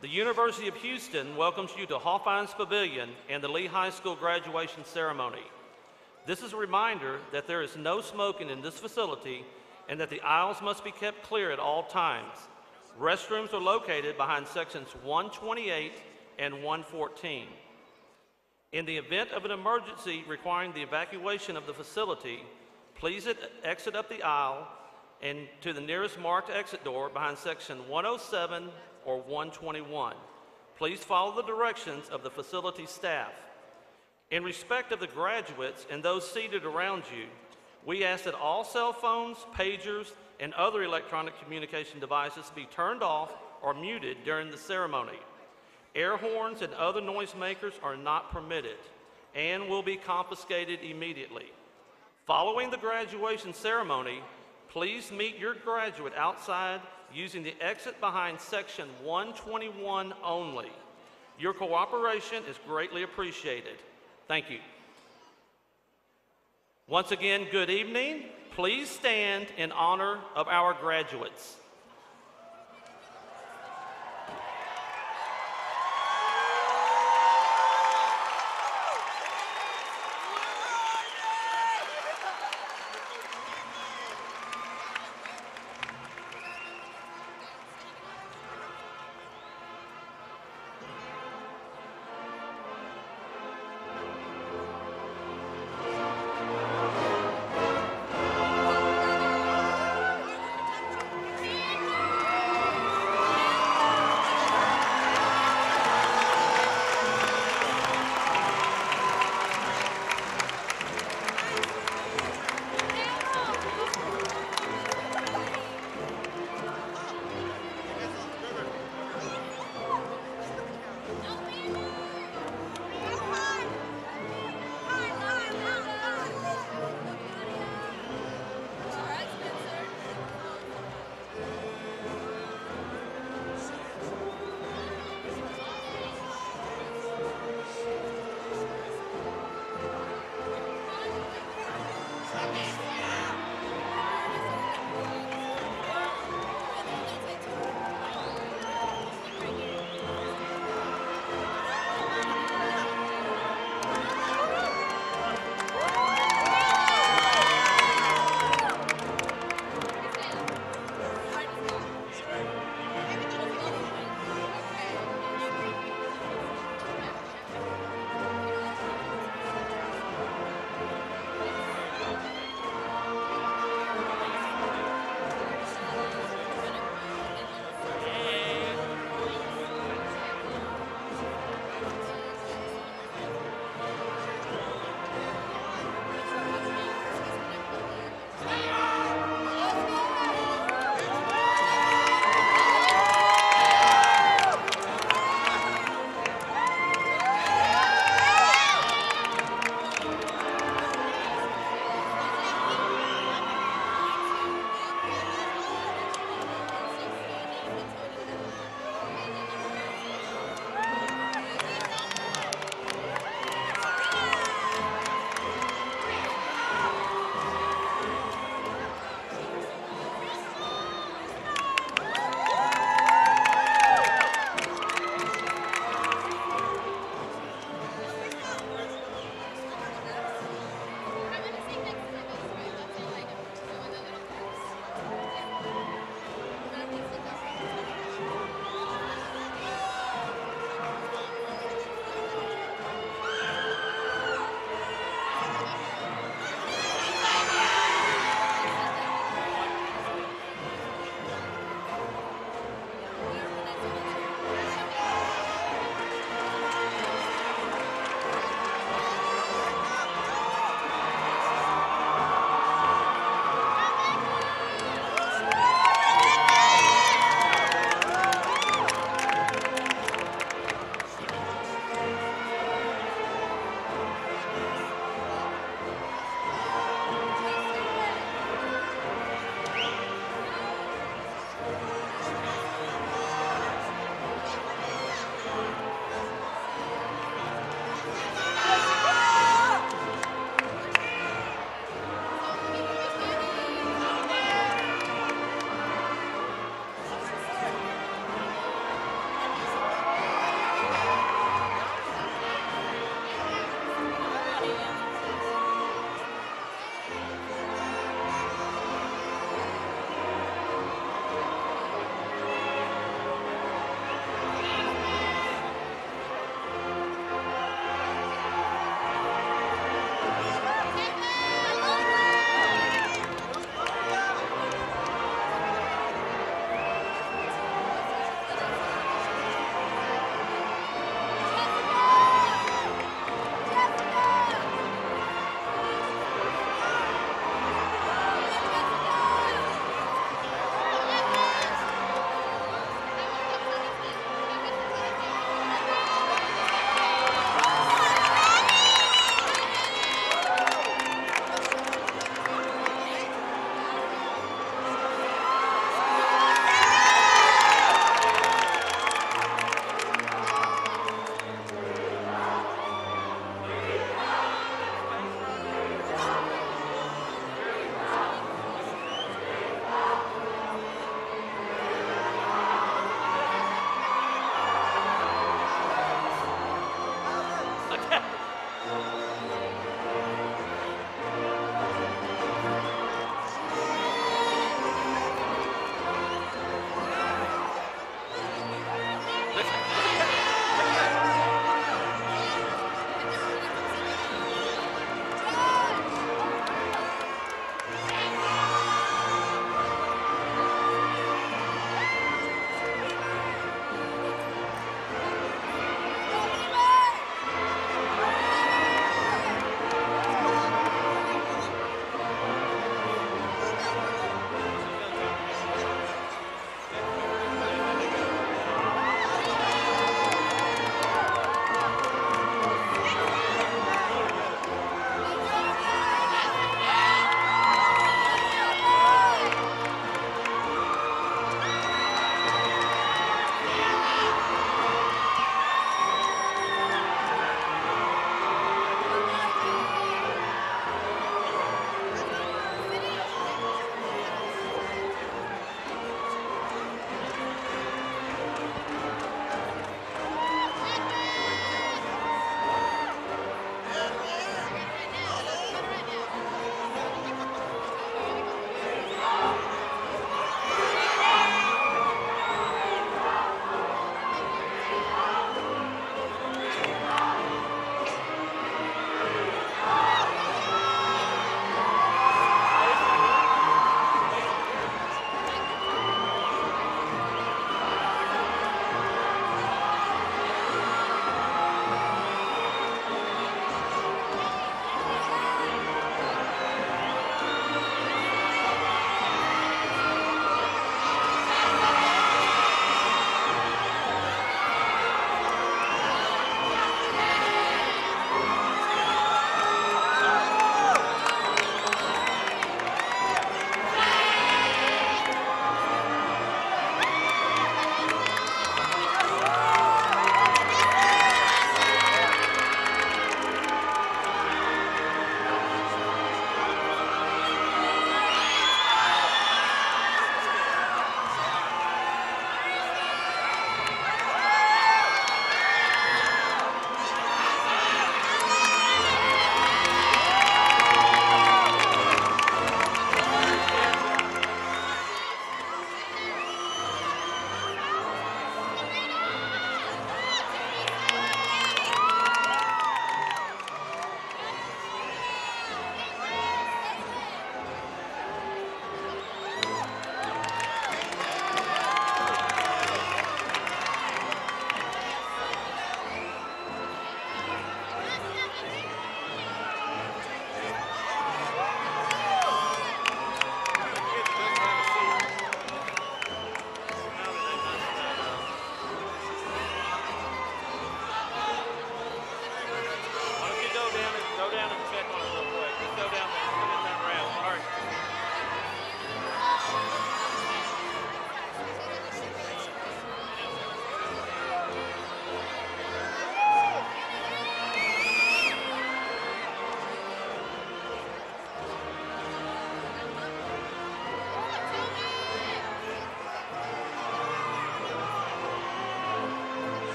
The University of Houston welcomes you to Hofheinz Pavilion and the Lee High School graduation ceremony. This is a reminder that there is no smoking in this facility and that the aisles must be kept clear at all times. Restrooms are located behind sections 128 and 114. In the event of an emergency requiring the evacuation of the facility, please exit up the aisle and to the nearest marked exit door behind section 107 or 121. Please follow the directions of the facility staff. In respect of the graduates and those seated around you, we ask that all cell phones, pagers, and other electronic communication devices be turned off or muted during the ceremony. Air horns and other noisemakers are not permitted and will be confiscated immediately. Following the graduation ceremony, please meet your graduate outside using the exit behind section 121 only. Your cooperation is greatly appreciated. Thank you. Once again, good evening. Please stand in honor of our graduates.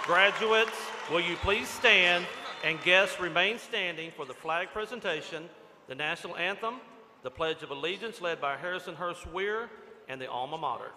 Graduates, will you please stand, and guests remain standing for the flag presentation, the national anthem, the Pledge of Allegiance led by Harrison Hurst Weir, and the alma mater.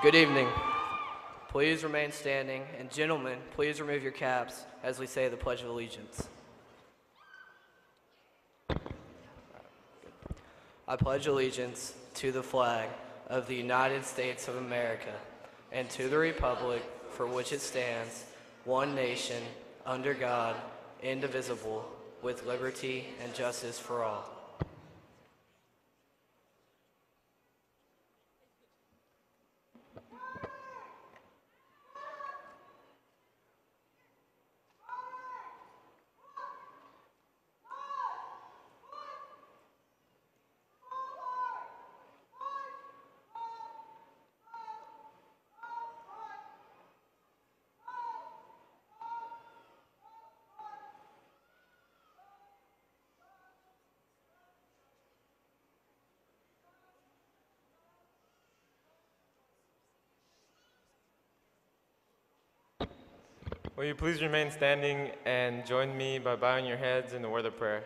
Good evening. Please remain standing, and gentlemen, please remove your caps as we say the Pledge of Allegiance. I pledge allegiance to the flag of the United States of America and to the republic for which it stands, one nation, under God, indivisible, with liberty and justice for all. Will you please remain standing and join me by bowing your heads in the word of prayer?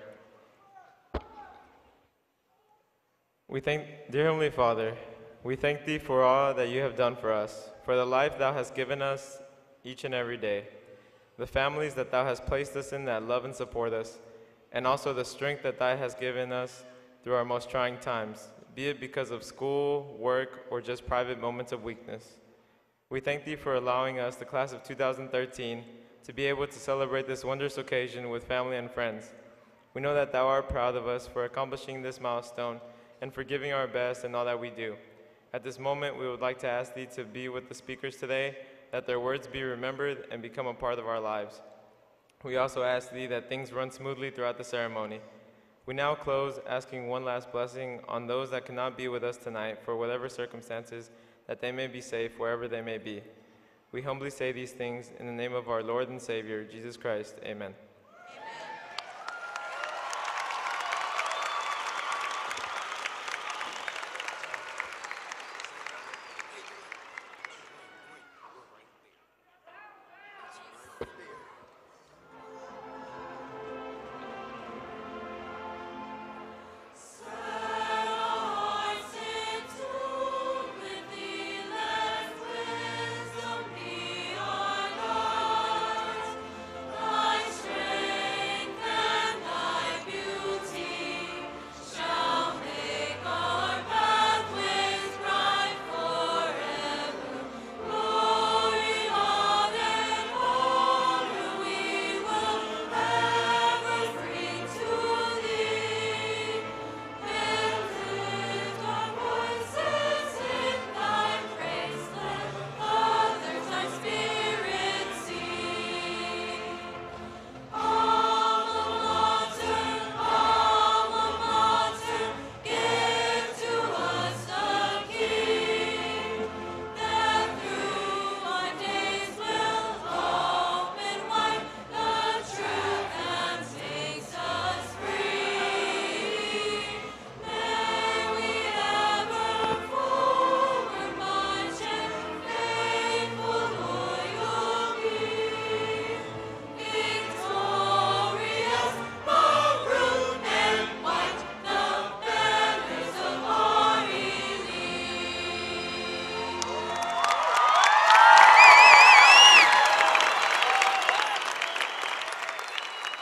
Dear Heavenly Father, we thank Thee for all that You have done for us, for the life Thou hast given us each and every day, the families that Thou hast placed us in that love and support us, and also the strength that Thou hast given us through our most trying times, be it because of school, work, or just private moments of weakness. We thank Thee for allowing us, the class of 2013, to be able to celebrate this wondrous occasion with family and friends. We know that Thou art proud of us for accomplishing this milestone and for giving our best in all that we do. At this moment, we would like to ask Thee to be with the speakers today, that their words be remembered and become a part of our lives. We also ask Thee that things run smoothly throughout the ceremony. We now close asking one last blessing on those that cannot be with us tonight for whatever circumstances, that they may be safe wherever they may be. We humbly say these things in the name of our Lord and Savior, Jesus Christ. Amen.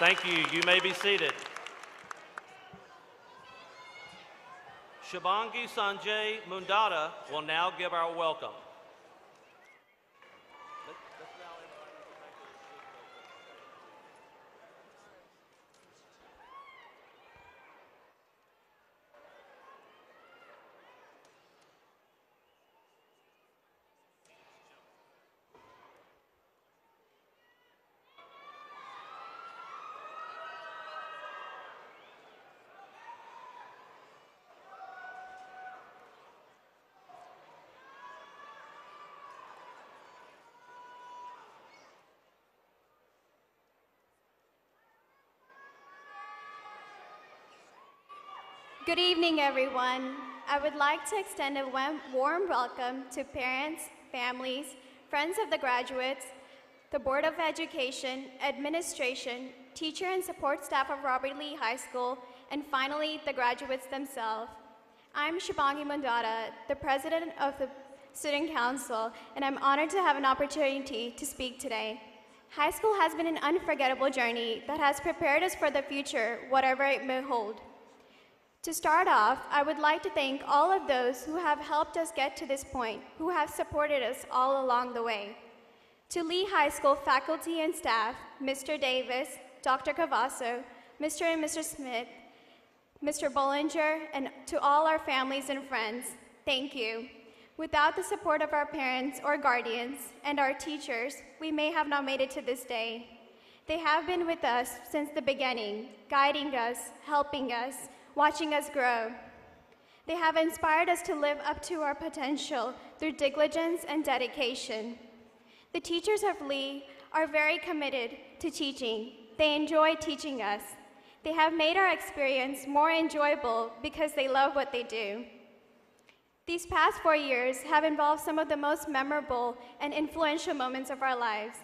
Thank you. You may be seated. Shibangi Sanjay Mundada will now give our welcome. Good evening, everyone. I would like to extend a warm welcome to parents, families, friends of the graduates, the Board of Education, administration, teacher and support staff of Robert Lee High School, and finally, the graduates themselves. I'm Shibangi Mundada, the president of the Student Council, and I'm honored to have an opportunity to speak today. High school has been an unforgettable journey that has prepared us for the future, whatever it may hold. To start off, I would like to thank all of those who have helped us get to this point, who have supported us all along the way. To Lee High School faculty and staff, Mr. Davis, Dr. Cavasso, Mr. and Mr. Smith, Mr. Bollinger, and to all our families and friends, thank you. Without the support of our parents or guardians and our teachers, we may have not made it to this day. They have been with us since the beginning, guiding us, helping us, watching us grow. They have inspired us to live up to our potential through diligence and dedication. The teachers of Lee are very committed to teaching. They enjoy teaching us. They have made our experience more enjoyable because they love what they do. These past 4 years have involved some of the most memorable and influential moments of our lives.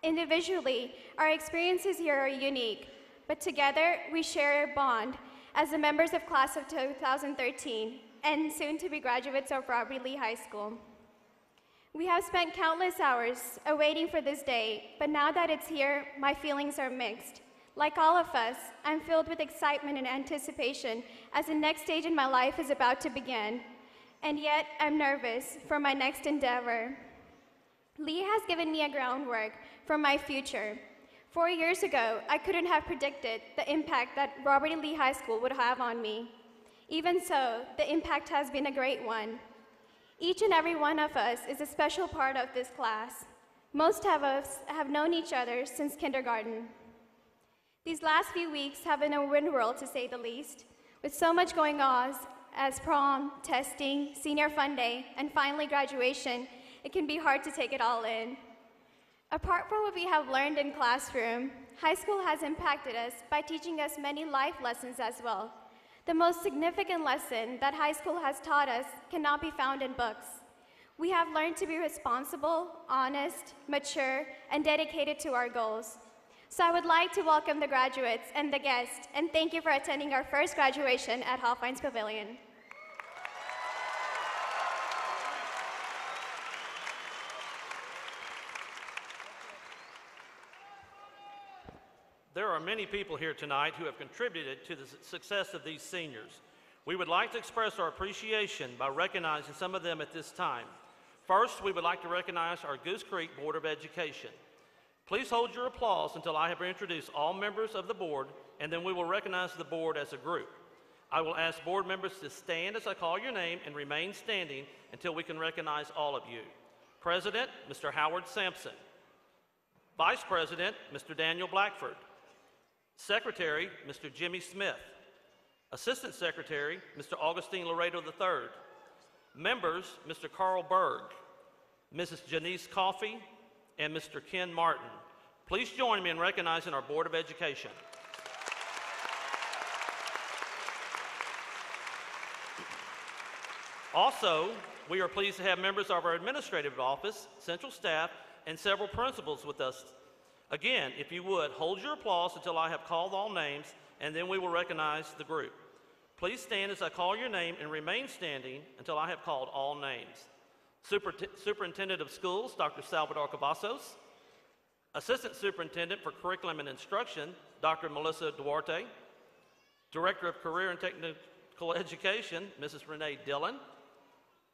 Individually, our experiences here are unique, but together we share a bond as the members of class of 2013 and soon to be graduates of Robert Lee High School. We have spent countless hours awaiting for this day, but now that it's here, my feelings are mixed. Like all of us, I'm filled with excitement and anticipation as the next stage in my life is about to begin. And yet, I'm nervous for my next endeavor. Lee has given me a groundwork for my future. 4 years ago, I couldn't have predicted the impact that Robert E. Lee High School would have on me. Even so, the impact has been a great one. Each and every one of us is a special part of this class. Most of us have known each other since kindergarten. These last few weeks have been a whirlwind, to say the least, with so much going on as prom, testing, senior fun day, and finally graduation. It can be hard to take it all in. Apart from what we have learned in classroom, high school has impacted us by teaching us many life lessons as well. The most significant lesson that high school has taught us cannot be found in books. We have learned to be responsible, honest, mature, and dedicated to our goals. So I would like to welcome the graduates and the guests, and thank you for attending our first graduation at Hofheinz Pavilion. There are many people here tonight who have contributed to the success of these seniors. We would like to express our appreciation by recognizing some of them at this time. First, we would like to recognize our Goose Creek Board of Education. Please hold your applause until I have introduced all members of the board, and then we will recognize the board as a group. I will ask board members to stand as I call your name and remain standing until we can recognize all of you. President, Mr. Howard Sampson. Vice President, Mr. Daniel Blackford. Secretary, Mr. Jimmy Smith. Assistant Secretary, Mr. Augustine Laredo III. Members, Mr. Carl Berg, Mrs. Janice Coffey, and Mr. Ken Martin. Please join me in recognizing our Board of Education. Also, we are pleased to have members of our administrative office, central staff, and several principals with us. Again, if you would, hold your applause until I have called all names, and then we will recognize the group. Please stand as I call your name and remain standing until I have called all names. Superintendent of Schools, Dr. Salvador Cavazos. Assistant Superintendent for Curriculum and Instruction, Dr. Melissa Duarte. Director of Career and Technical Education, Mrs. Renee Dillon.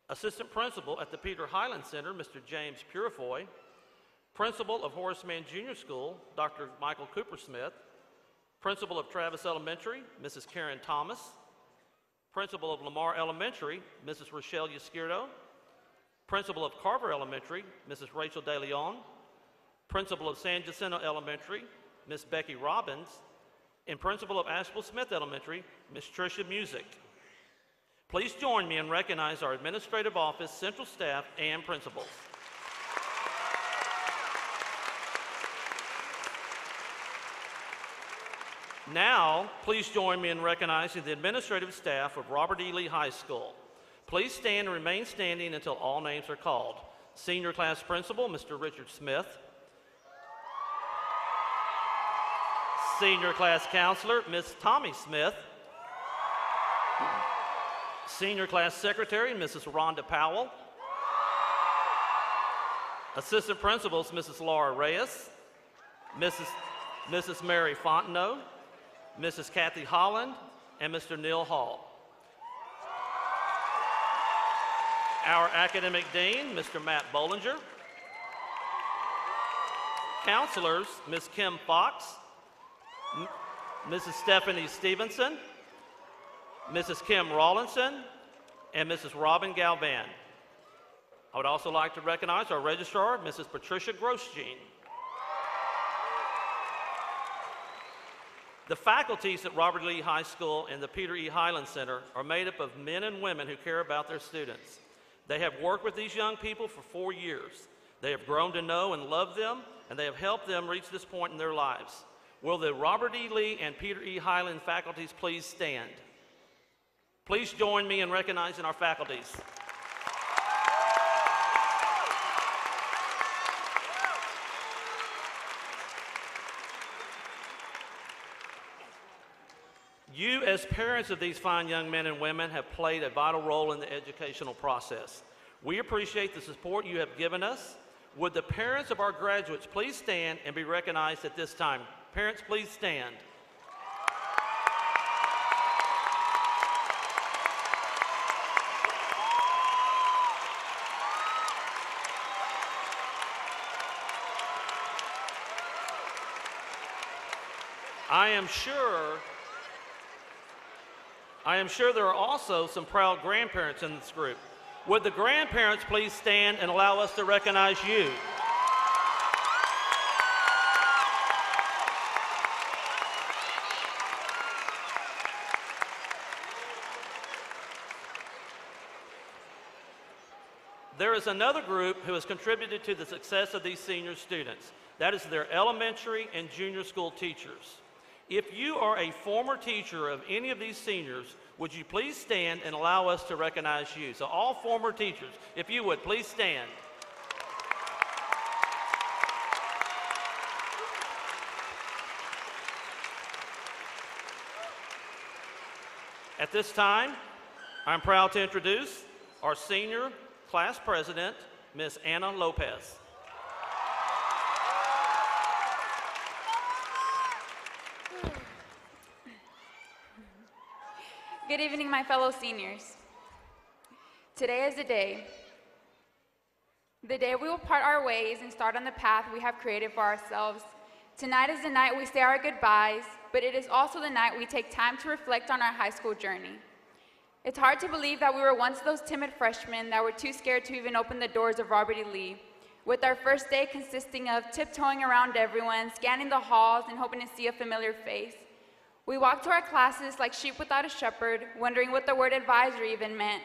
Assistant Principal at the Peter Highland Center, Mr. James Purifoy. Principal of Horace Mann Junior School, Dr. Michael Cooper Smith. Principal of Travis Elementary, Mrs. Karen Thomas. Principal of Lamar Elementary, Mrs. Rochelle Yskirdo. Principal of Carver Elementary, Mrs. Rachel De Leon. Principal of San Jacinto Elementary, Ms. Becky Robbins. And Principal of Asheville Smith Elementary, Ms. Tricia Music. Please join me and recognize our administrative office, central staff, and principals. Now, please join me in recognizing the administrative staff of Robert E. Lee High School. Please stand and remain standing until all names are called. Senior Class Principal, Mr. Richard Smith. Senior Class Counselor, Ms. Tommy Smith. Senior Class Secretary, Mrs. Rhonda Powell. Assistant Principals, Mrs. Laura Reyes, Mrs. Mary Fontenot, Mrs. Kathy Holland, and Mr. Neil Hall. Our Academic Dean, Mr. Matt Bollinger. Counselors, Ms. Kim Fox, Mrs. Stephanie Stevenson, Mrs. Kim Rawlinson, and Mrs. Robin Galvan. I would also like to recognize our registrar, Mrs. Patricia Grosjean. The faculties at Robert E. Lee High School and the Peter E. Highland Center are made up of men and women who care about their students. They have worked with these young people for 4 years. They have grown to know and love them, and they have helped them reach this point in their lives. Will the Robert E. Lee and Peter E. Highland faculties please stand? Please join me in recognizing our faculties. You, as parents of these fine young men and women, have played a vital role in the educational process. We appreciate the support you have given us. Would the parents of our graduates please stand and be recognized at this time? Parents, please stand. I am sure there are also some proud grandparents in this group. Would the grandparents please stand and allow us to recognize you? There is another group who has contributed to the success of these senior students. That is their elementary and junior school teachers. If you are a former teacher of any of these seniors, would you please stand and allow us to recognize you? So all former teachers, if you would, please stand. At this time, I'm proud to introduce our senior class president, Ms. Anna Lopez. Good evening, my fellow seniors. Today is the day we will part our ways and start on the path we have created for ourselves. Tonight is the night we say our goodbyes, but it is also the night we take time to reflect on our high school journey. It's hard to believe that we were once those timid freshmen that were too scared to even open the doors of Robert E. Lee, with our first day consisting of tiptoeing around everyone, scanning the halls, and hoping to see a familiar face. We walked to our classes like sheep without a shepherd, wondering what the word advisory even meant.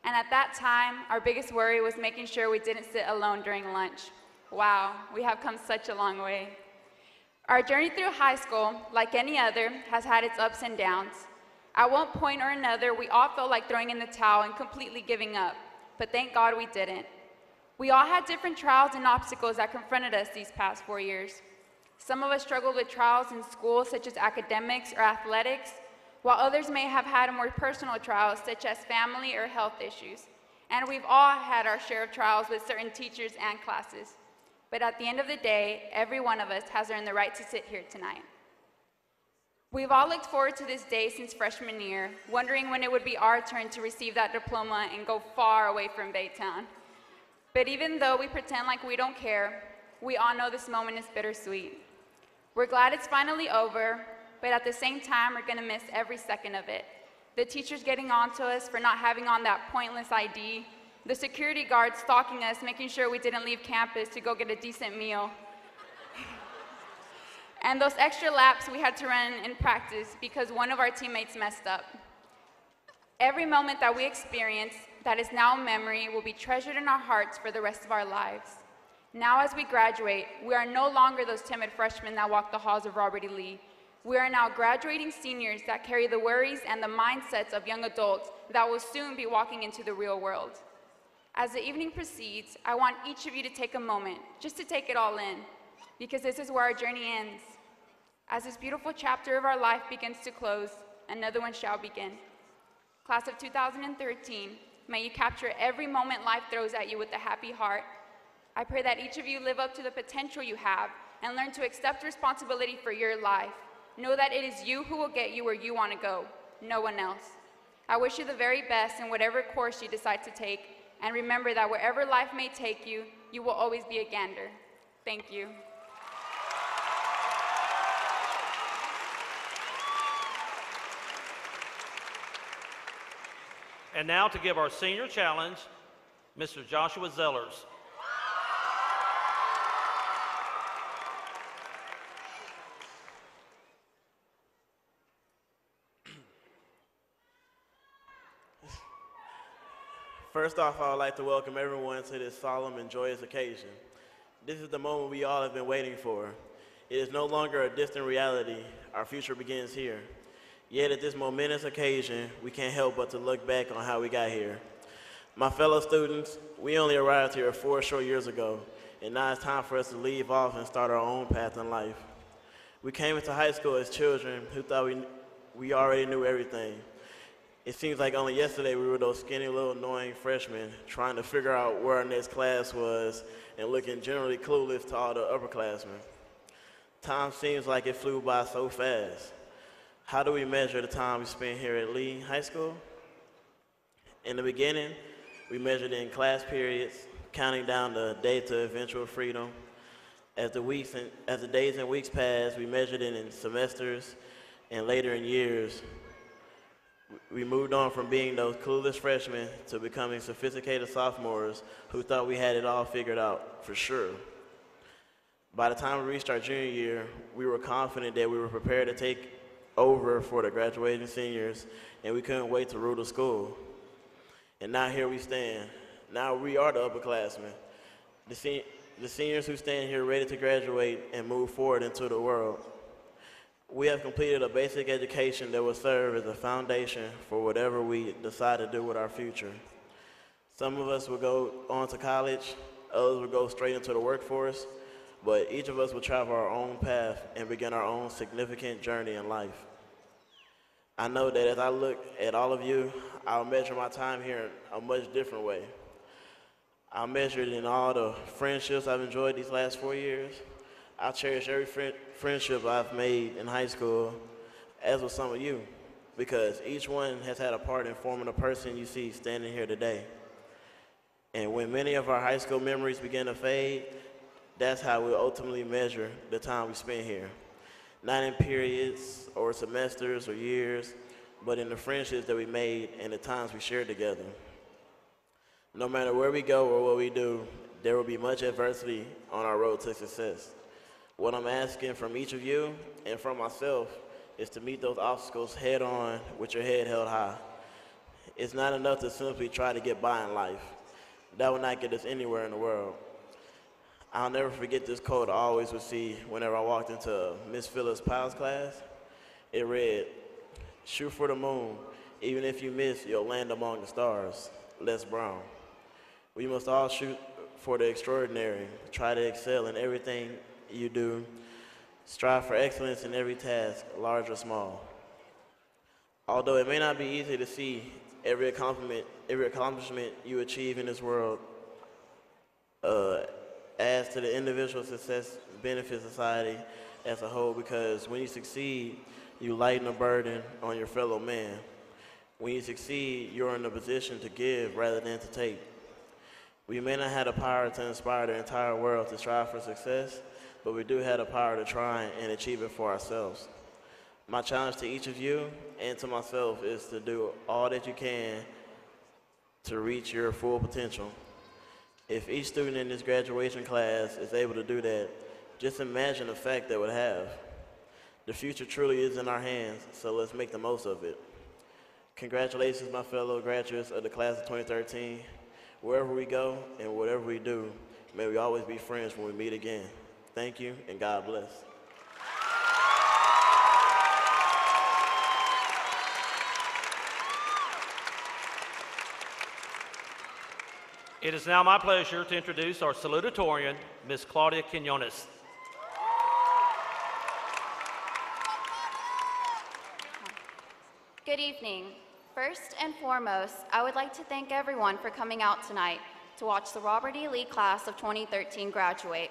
And at that time, our biggest worry was making sure we didn't sit alone during lunch. Wow, we have come such a long way. Our journey through high school, like any other, has had its ups and downs. At one point or another, we all felt like throwing in the towel and completely giving up, but thank God we didn't. We all had different trials and obstacles that confronted us these past 4 years. Some of us struggled with trials in school, such as academics or athletics, while others may have had more personal trials, such as family or health issues. And we've all had our share of trials with certain teachers and classes. But at the end of the day, every one of us has earned the right to sit here tonight. We've all looked forward to this day since freshman year, wondering when it would be our turn to receive that diploma and go far away from Baytown. But even though we pretend like we don't care, we all know this moment is bittersweet. We're glad it's finally over, but at the same time, we're gonna miss every second of it. The teachers getting on to us for not having on that pointless ID, the security guards stalking us, making sure we didn't leave campus to go get a decent meal, and those extra laps we had to run in practice because one of our teammates messed up. Every moment that we experience that is now a memory will be treasured in our hearts for the rest of our lives. Now as we graduate, we are no longer those timid freshmen that walk the halls of Robert E. Lee. We are now graduating seniors that carry the worries and the mindsets of young adults that will soon be walking into the real world. As the evening proceeds, I want each of you to take a moment, just to take it all in, because this is where our journey ends. As this beautiful chapter of our life begins to close, another one shall begin. Class of 2013, may you capture every moment life throws at you with a happy heart. I pray that each of you live up to the potential you have and learn to accept responsibility for your life. Know that it is you who will get you where you want to go, no one else. I wish you the very best in whatever course you decide to take, and remember that wherever life may take you, you will always be a Gander. Thank you. And now to give our senior challenge, Mr. Joshua Zellers. First off, I would like to welcome everyone to this solemn and joyous occasion. This is the moment we all have been waiting for. It is no longer a distant reality. Our future begins here. Yet at this momentous occasion, we can't help but to look back on how we got here. My fellow students, we only arrived here 4 short years ago, and now it's time for us to leave off and start our own path in life. We came into high school as children who thought we already knew everything. It seems like only yesterday we were those skinny little annoying freshmen trying to figure out where our next class was and looking generally clueless to all the upperclassmen. Time seems like it flew by so fast. How do we measure the time we spent here at Lee High School? In the beginning, we measured in class periods, counting down the day to eventual freedom. As the days and weeks passed, we measured it in semesters, and later in years. We moved on from being those clueless freshmen to becoming sophisticated sophomores who thought we had it all figured out, for sure. By the time we reached our junior year, we were confident that we were prepared to take over for the graduating seniors, and we couldn't wait to rule the school. And now here we stand. Now we are the upperclassmen, the seniors who stand here ready to graduate and move forward into the world. We have completed a basic education that will serve as a foundation for whatever we decide to do with our future. Some of us will go on to college, others will go straight into the workforce, but each of us will travel our own path and begin our own significant journey in life. I know that as I look at all of you, I'll measure my time here in a much different way. I'll measure it in all the friendships I've enjoyed these last 4 years. I'll cherish every friendship I've made in high school, as with some of you, because each one has had a part in forming the person you see standing here today. And when many of our high school memories begin to fade, that's how we'll ultimately measure the time we spend here. Not in periods or semesters or years, but in the friendships that we made and the times we shared together. No matter where we go or what we do, there will be much adversity on our road to success. What I'm asking from each of you and from myself is to meet those obstacles head on with your head held high. It's not enough to simply try to get by in life. That will not get us anywhere in the world. I'll never forget this quote I always would see whenever I walked into Miss Phyllis Pyle's class. It read, "Shoot for the moon. Even if you miss, you'll land among the stars." Les Brown. We must all shoot for the extraordinary. Try to excel in everything you do. Strive for excellence in every task, large or small. Although it may not be easy to see every accomplishment you achieve in this world adds to the individual success benefit society as a whole, because when you succeed, you lighten the burden on your fellow man. When you succeed, you're in a position to give rather than to take. We may not have the power to inspire the entire world to strive for success, but we do have the power to try and achieve it for ourselves. My challenge to each of you and to myself is to do all that you can to reach your full potential. If each student in this graduation class is able to do that, just imagine the effect that would have. The future truly is in our hands, so let's make the most of it. Congratulations, my fellow graduates of the class of 2013. Wherever we go and whatever we do, may we always be friends when we meet again. Thank you, and God bless. It is now my pleasure to introduce our salutatorian, Ms. Claudia Quinones. Good evening. First and foremost, I would like to thank everyone for coming out tonight. to watch the Robert E. Lee class of 2013 graduate.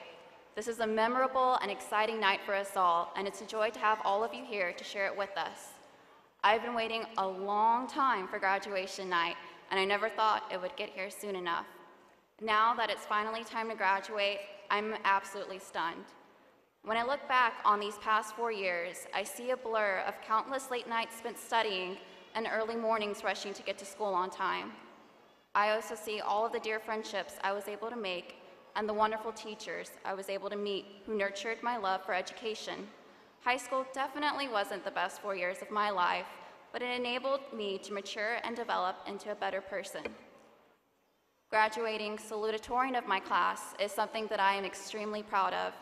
This is a memorable and exciting night for us all, and it's a joy to have all of you here to share it with us. I've been waiting a long time for graduation night, and I never thought it would get here soon enough. Now that it's finally time to graduate, I'm absolutely stunned. When I look back on these past 4 years, I see a blur of countless late nights spent studying and early mornings rushing to get to school on time. I also see all of the dear friendships I was able to make and the wonderful teachers I was able to meet who nurtured my love for education. High school definitely wasn't the best 4 years of my life, but it enabled me to mature and develop into a better person. Graduating salutatorian of my class is something that I am extremely proud of,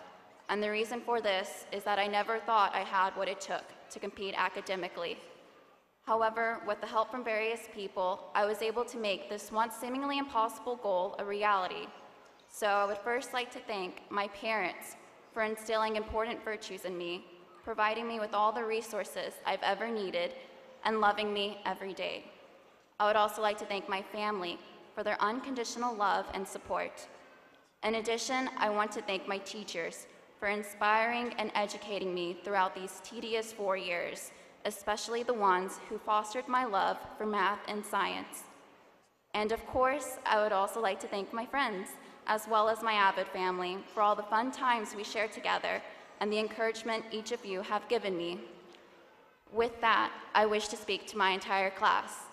and the reason for this is that I never thought I had what it took to compete academically. However, with the help from various people, I was able to make this once seemingly impossible goal a reality. So I would first like to thank my parents for instilling important virtues in me, providing me with all the resources I've ever needed, and loving me every day. I would also like to thank my family for their unconditional love and support. In addition, I want to thank my teachers for inspiring and educating me throughout these tedious 4 years, especially the ones who fostered my love for math and science. And of course, I would also like to thank my friends, as well as my Avid family, for all the fun times we shared together and the encouragement each of you have given me. With that, I wish to speak to my entire class.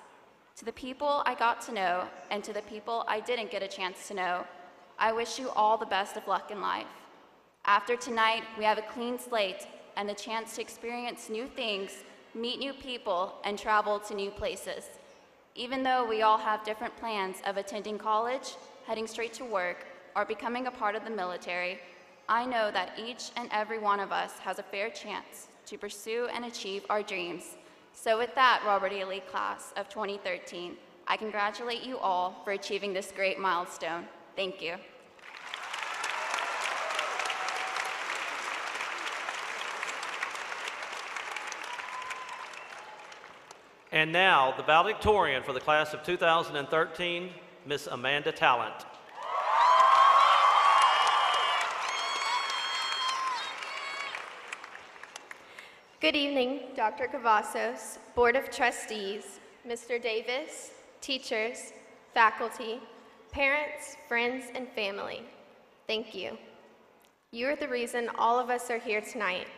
To the people I got to know and to the people I didn't get a chance to know, I wish you all the best of luck in life. After tonight, we have a clean slate and the chance to experience new things, meet new people, and travel to new places. Even though we all have different plans of attending college, heading straight to work, or becoming a part of the military, I know that each and every one of us has a fair chance to pursue and achieve our dreams. So with that, Robert E. Lee class of 2013, I congratulate you all for achieving this great milestone. Thank you. And now, the valedictorian for the class of 2013, Miss Amanda Talent. Good evening, Dr. Cavazos, Board of Trustees, Mr. Davis, teachers, faculty, parents, friends, and family. Thank you. You are the reason all of us are here tonight.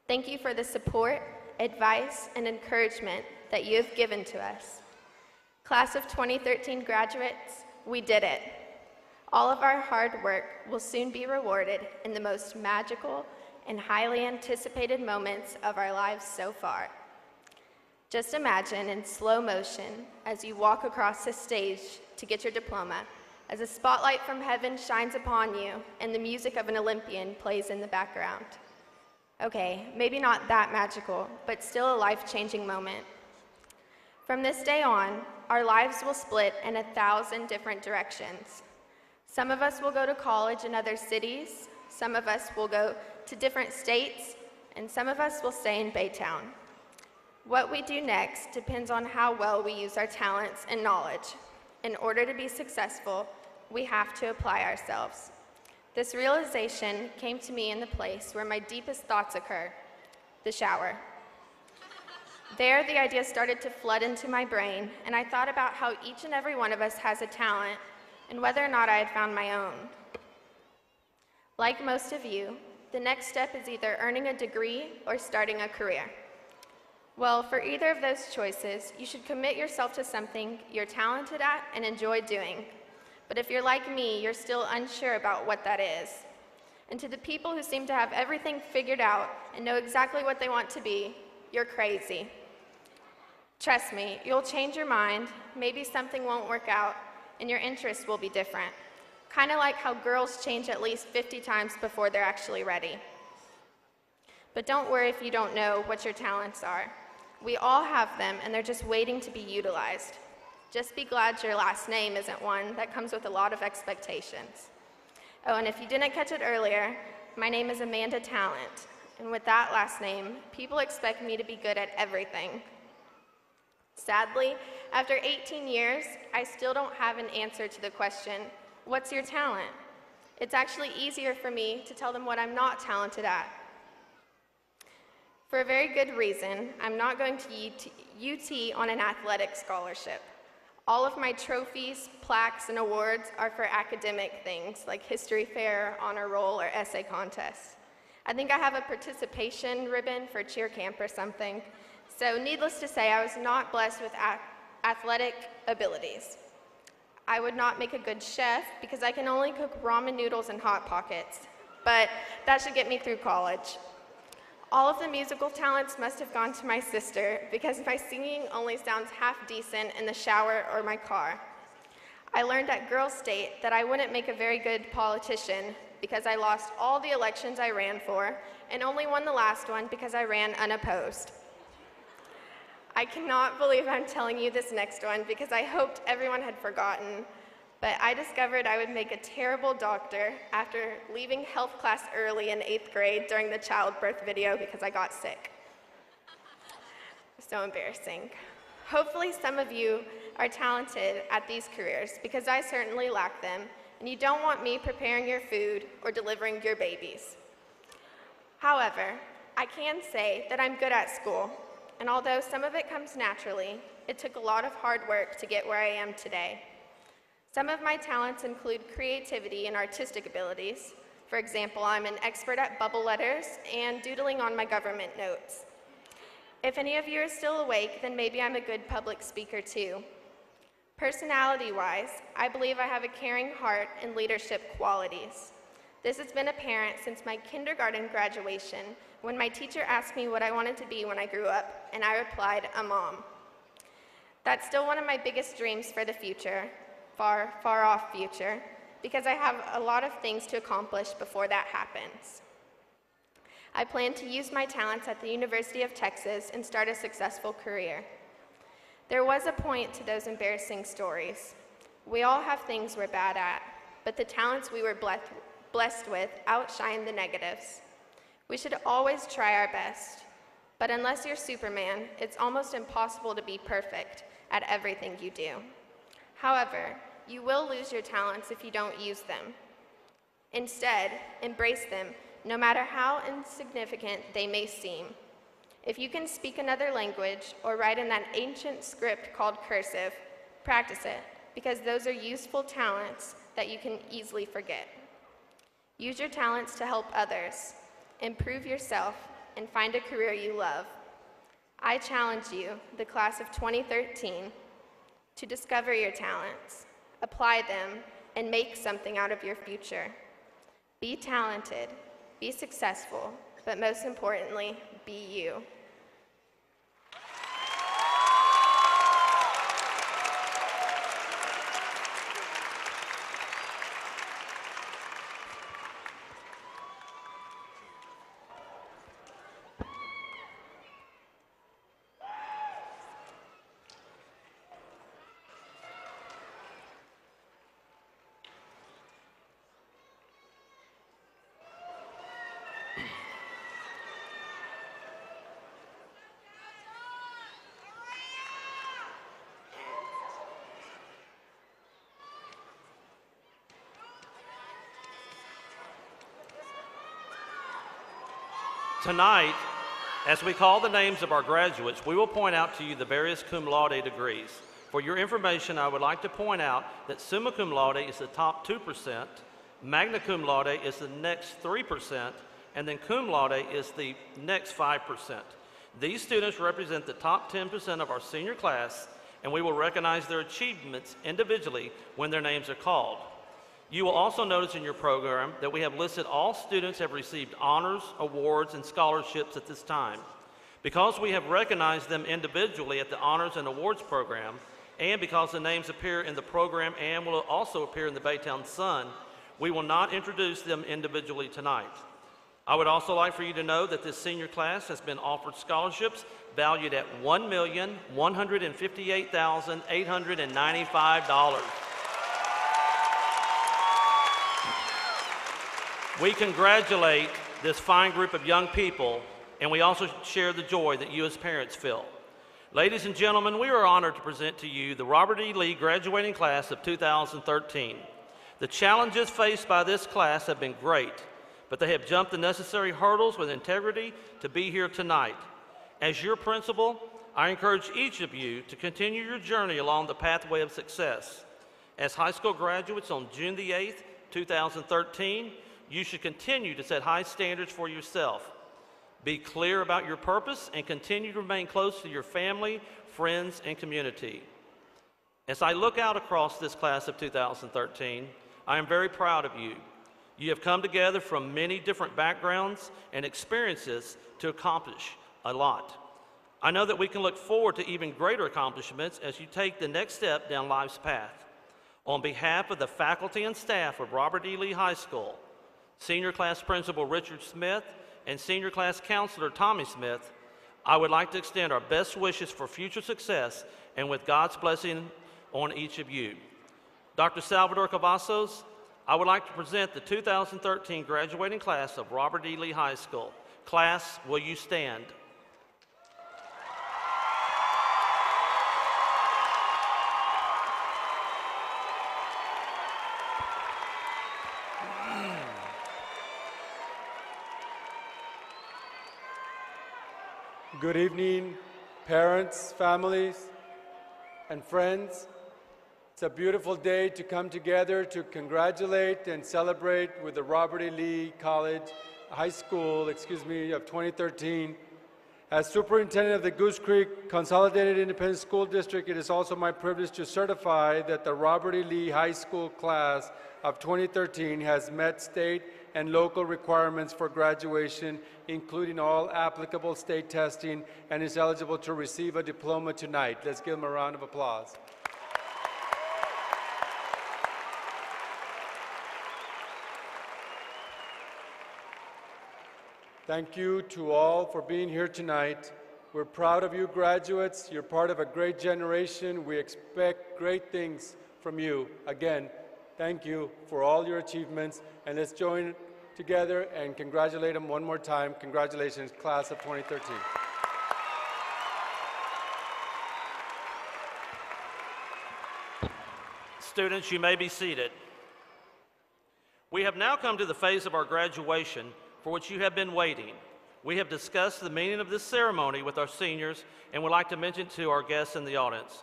Thank you for the support, advice, and encouragement that you have given to us. Class of 2013 graduates, we did it. All of our hard work will soon be rewarded in the most magical and highly anticipated moments of our lives so far. Just imagine in slow motion as you walk across the stage to get your diploma, as a spotlight from heaven shines upon you and the music of an Olympian plays in the background. Okay, maybe not that magical, but still a life-changing moment. From this day on, our lives will split in 1,000 different directions. Some of us will go to college in other cities, some of us will go to different states, and some of us will stay in Baytown. What we do next depends on how well we use our talents and knowledge. In order to be successful, we have to apply ourselves. This realization came to me in the place where my deepest thoughts occur, the shower. There, the ideas started to flood into my brain, and I thought about how each and every one of us has a talent, and whether or not I had found my own. Like most of you, the next step is either earning a degree or starting a career. Well, for either of those choices, you should commit yourself to something you're talented at and enjoy doing. But if you're like me, you're still unsure about what that is. And to the people who seem to have everything figured out and know exactly what they want to be, you're crazy. Trust me, you'll change your mind, maybe something won't work out, and your interests will be different. Kind of like how girls change at least 50 times before they're actually ready. But don't worry if you don't know what your talents are. We all have them, and they're just waiting to be utilized. Just be glad your last name isn't one that comes with a lot of expectations. Oh, and if you didn't catch it earlier, my name is Amanda Talent, and with that last name, people expect me to be good at everything. Sadly, after 18 years, I still don't have an answer to the question, what's your talent? It's actually easier for me to tell them what I'm not talented at. For a very good reason, I'm not going to UT on an athletic scholarship. All of my trophies, plaques, and awards are for academic things like history fair, honor roll, or essay contests. I think I have a participation ribbon for cheer camp or something. So needless to say, I was not blessed with athletic abilities. I would not make a good chef because I can only cook ramen noodles and Hot Pockets, but that should get me through college. All of the musical talents must have gone to my sister because my singing only sounds half decent in the shower or my car. I learned at Girls State that I wouldn't make a very good politician because I lost all the elections I ran for and only won the last one because I ran unopposed. I cannot believe I'm telling you this next one because I hoped everyone had forgotten, but I discovered I would make a terrible doctor after leaving health class early in 8th grade during the childbirth video because I got sick. So embarrassing. Hopefully some of you are talented at these careers because I certainly lack them, and you don't want me preparing your food or delivering your babies. However, I can say that I'm good at school, and although some of it comes naturally, it took a lot of hard work to get where I am today. Some of my talents include creativity and artistic abilities. For example, I'm an expert at bubble letters and doodling on my government notes. If any of you are still awake, then maybe I'm a good public speaker too. Personality-wise, I believe I have a caring heart and leadership qualities. This has been apparent since my kindergarten graduation when my teacher asked me what I wanted to be when I grew up, and I replied, a mom. That's still one of my biggest dreams for the future. Far, far off future, because I have a lot of things to accomplish before that happens. I plan to use my talents at the University of Texas and start a successful career. There was a point to those embarrassing stories. We all have things we're bad at, but the talents we were blessed with outshine the negatives. We should always try our best, but unless you're Superman, it's almost impossible to be perfect at everything you do. However, you will lose your talents if you don't use them. Instead, embrace them, no matter how insignificant they may seem. If you can speak another language or write in that ancient script called cursive, practice it, because those are useful talents that you can easily forget. Use your talents to help others, improve yourself, and find a career you love. I challenge you, the class of 2013, to discover your talents, apply them, and make something out of your future. Be talented, be successful, but most importantly, be you. Tonight, as we call the names of our graduates, we will point out to you the various cum laude degrees. For your information, I would like to point out that summa cum laude is the top 2%, magna cum laude is the next 3%, and then cum laude is the next 5%. These students represent the top 10% of our senior class, and we will recognize their achievements individually when their names are called. You will also notice in your program that we have listed all students have received honors, awards, and scholarships at this time. Because we have recognized them individually at the Honors and Awards program, and because the names appear in the program and will also appear in the Baytown Sun, we will not introduce them individually tonight. I would also like for you to know that this senior class has been offered scholarships valued at $1,158,895. We congratulate this fine group of young people, and we also share the joy that you as parents feel. Ladies and gentlemen, we are honored to present to you the Robert E. Lee graduating class of 2013. The challenges faced by this class have been great, but they have jumped the necessary hurdles with integrity to be here tonight. As your principal, I encourage each of you to continue your journey along the pathway of success. As high school graduates on June the 8th, 2013, you should continue to set high standards for yourself. Be clear about your purpose and continue to remain close to your family, friends, and community. As I look out across this class of 2013, I am very proud of you. You have come together from many different backgrounds and experiences to accomplish a lot. I know that we can look forward to even greater accomplishments as you take the next step down life's path. On behalf of the faculty and staff of Robert E. Lee High School, Senior Class Principal Richard Smith, and Senior Class Counselor Tommy Smith, I would like to extend our best wishes for future success and with God's blessing on each of you. Dr. Salvador Cavazos, I would like to present the 2013 graduating class of Robert E. Lee High School. Class, will you stand? Good evening, parents, families, and friends. It's a beautiful day to come together to congratulate and celebrate with the Robert E. Lee High School of 2013. As superintendent of the Goose Creek Consolidated Independent School District, it is also my privilege to certify that the Robert E. Lee High School class of 2013 has met state and local requirements for graduation, including all applicable state testing, and is eligible to receive a diploma tonight. Let's give them a round of applause. Thank you to all for being here tonight. We're proud of you graduates. You're part of a great generation. We expect great things from you. Again, thank you for all your achievements, and let's join together and congratulate them one more time. Congratulations, class of 2013. Students, you may be seated. We have now come to the phase of our graduation for which you have been waiting. We have discussed the meaning of this ceremony with our seniors and would like to mention to our guests in the audience.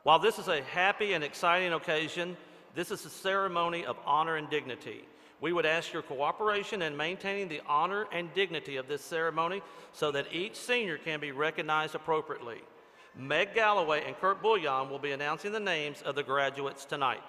While this is a happy and exciting occasion, this is a ceremony of honor and dignity. We would ask your cooperation in maintaining the honor and dignity of this ceremony so that each senior can be recognized appropriately. Meg Galloway and Kurt Bouillon will be announcing the names of the graduates tonight.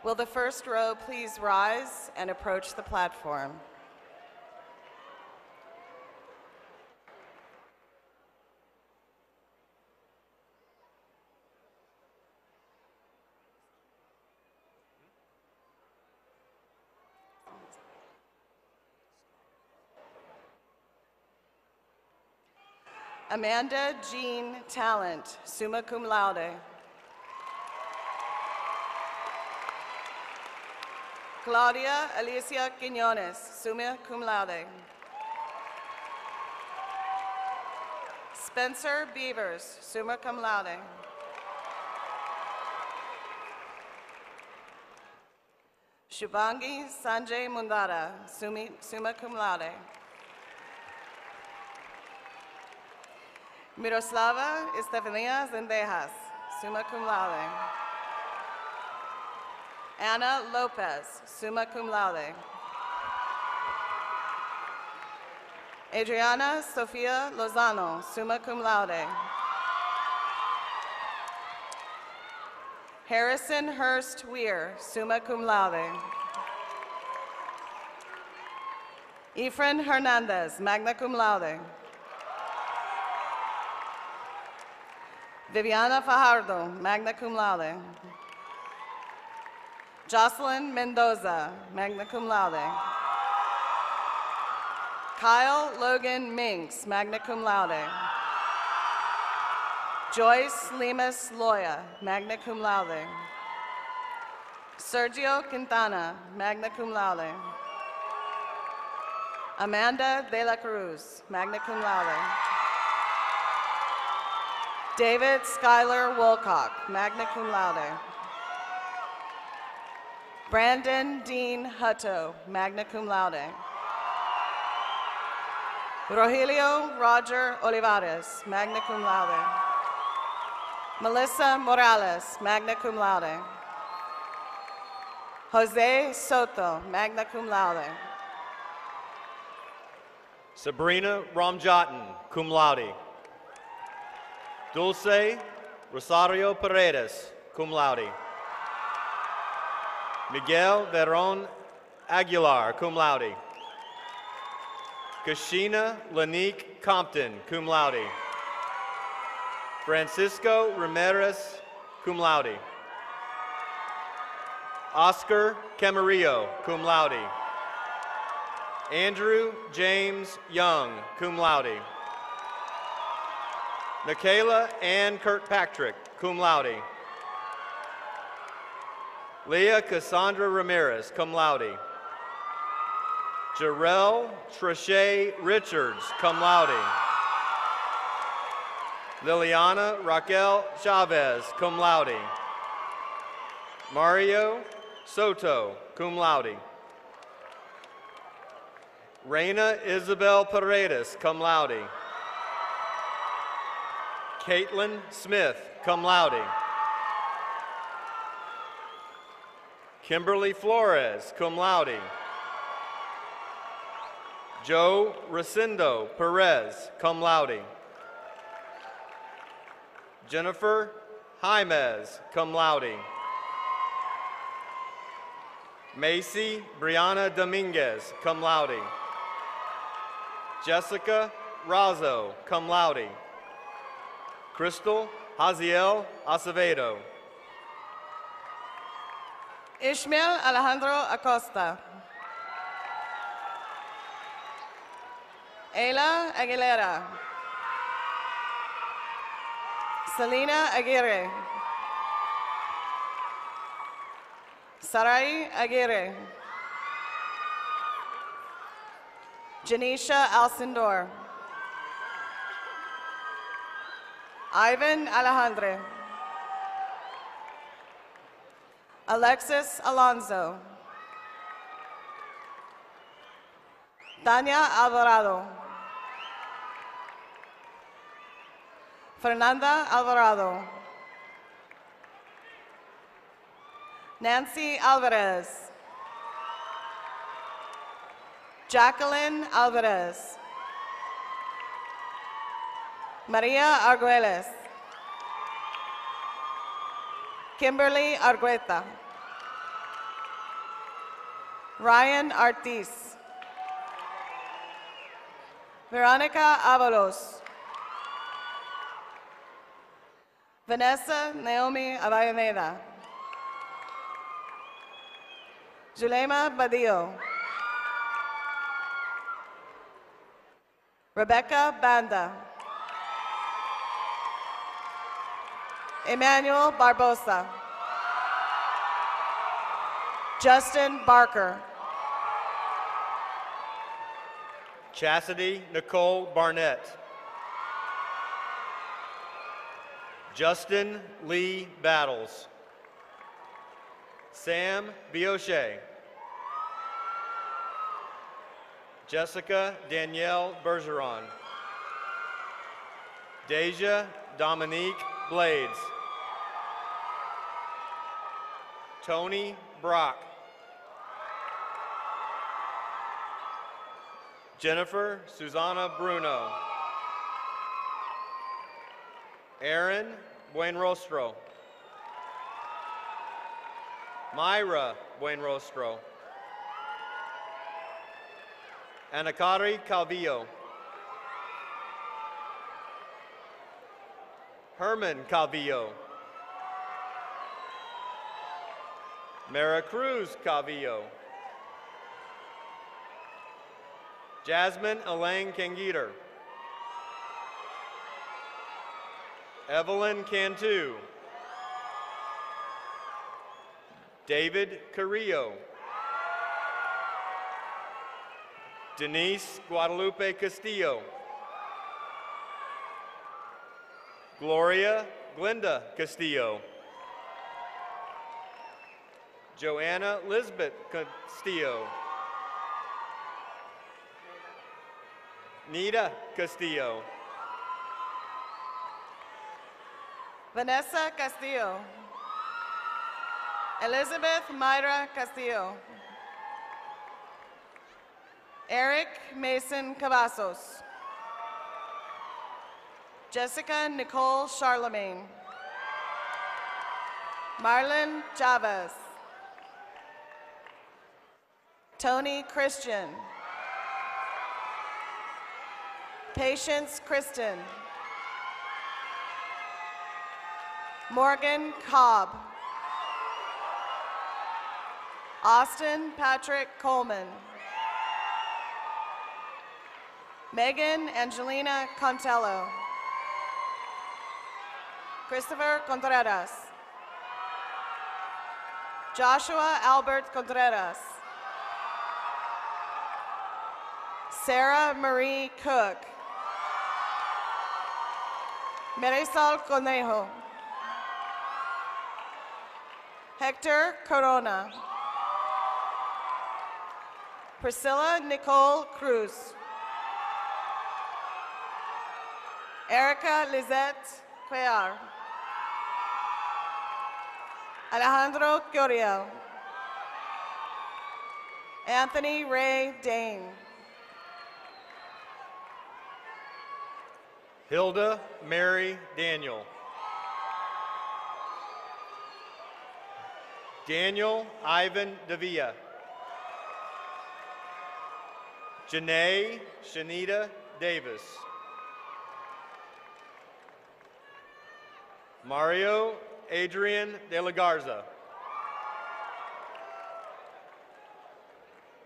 Will the first row please rise and approach the platform? Amanda Jean Talent, summa cum laude. Claudia Alicia Quiñones, summa cum laude. Spencer Beavers, summa cum laude. Shubhangi Sanjay Mundara, summa cum laude. Miroslava Estefania Zendejas, summa cum laude. Anna Lopez, summa cum laude. Adriana Sofia Lozano, summa cum laude. Harrison Hurst Weir, summa cum laude. Efren Hernandez, magna cum laude. Viviana Fajardo, magna cum laude. Jocelyn Mendoza, magna cum laude. Kyle Logan Minks, magna cum laude. Joyce Lemus Loya, magna cum laude. Sergio Quintana, magna cum laude. Amanda De La Cruz, magna cum laude. David Schuyler Wolcock, magna cum laude. Brandon Dean Hutto, magna cum laude. Rogelio Roger Olivares, magna cum laude. Melissa Morales, magna cum laude. Jose Soto, magna cum laude. Sabrina Ramjatan, cum laude. Dulce Rosario Paredes, cum laude. Miguel Veron Aguilar, cum laude. Kashina Lanique Compton, cum laude. Francisco Ramirez, cum laude. Oscar Camarillo, cum laude. Andrew James Young, cum laude. Michaela Ann Kirkpatrick, cum laude. Leah Cassandra Ramirez, cum laude. Jarrell Trichet Richards, cum laude. Liliana Raquel Chavez, cum laude. Mario Soto, cum laude. Reina Isabel Paredes, cum laude. Caitlin Smith, cum laude. Kimberly Flores, cum laude. Joe Recindo Perez, cum laude. Jennifer Jaimez, cum laude. Macy Brianna Dominguez, cum laude. Jessica Razo, cum laude. Crystal Haziel Acevedo. Ishmael Alejandro Acosta. Ayla Aguilera. Selena Aguirre. Sarai Aguirre. Janisha Alcindor. Ivan Alejandre. Alexis Alonso. Tania Alvarado. Fernanda Alvarado. Nancy Alvarez. Jacqueline Alvarez. Maria Arguelles. Kimberly Argueta. Ryan Artis. Veronica Avalos. Vanessa Naomi Avellaneda. Zulema Badillo. Rebecca Banda. Emmanuel Barbosa. Justin Barker. Chastity Nicole Barnett. Justin Lee Battles. Sam Biochet. Jessica Danielle Bergeron. Deja Dominique Blades. Tony Brock. Jennifer Susanna Bruno. Aaron Buenrostro. Myra Buenrostro. Anacari Calvillo. Herman Calvillo. Mara Cruz Calvillo. Jasmine Elaine Cangeter. Evelyn Cantu. David Carrillo. Denise Guadalupe Castillo. Gloria Glenda Castillo. Joanna Lisbeth Castillo. Nita Castillo. Vanessa Castillo. Elizabeth Mayra Castillo. Eric Mason Cavazos. Jessica Nicole Charlemagne. Marlon Chavez. Tony Christian. Patience Kristen. Morgan Cobb. Austin Patrick Coleman. Megan Angelina Contello. Christopher Contreras. Joshua Albert Contreras. Sarah Marie Cook. Marisol Conejo. Hector Corona. Priscilla Nicole Cruz. Erica Lizette Cuellar. Alejandro Curiel. Anthony Ray Dane. Hilda Mary Daniel. Daniel Ivan Davia. Janae Shanita Davis. Mario Adrian De La Garza.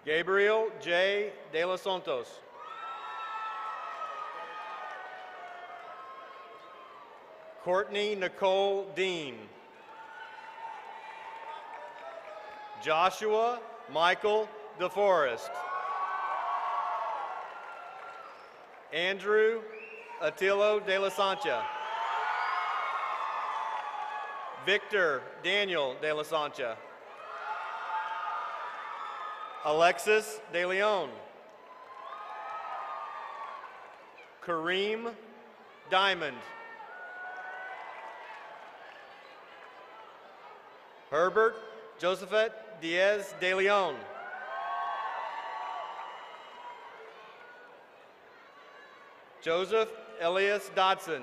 Gabriel J. De Los Santos. Courtney Nicole Dean. Joshua Michael DeForest. Andrew Attilo De La Sancha. Victor Daniel De La Sancha. Alexis De Leon. Kareem Diamond. Herbert Josephet Diaz De Leon. Joseph Elias Dodson.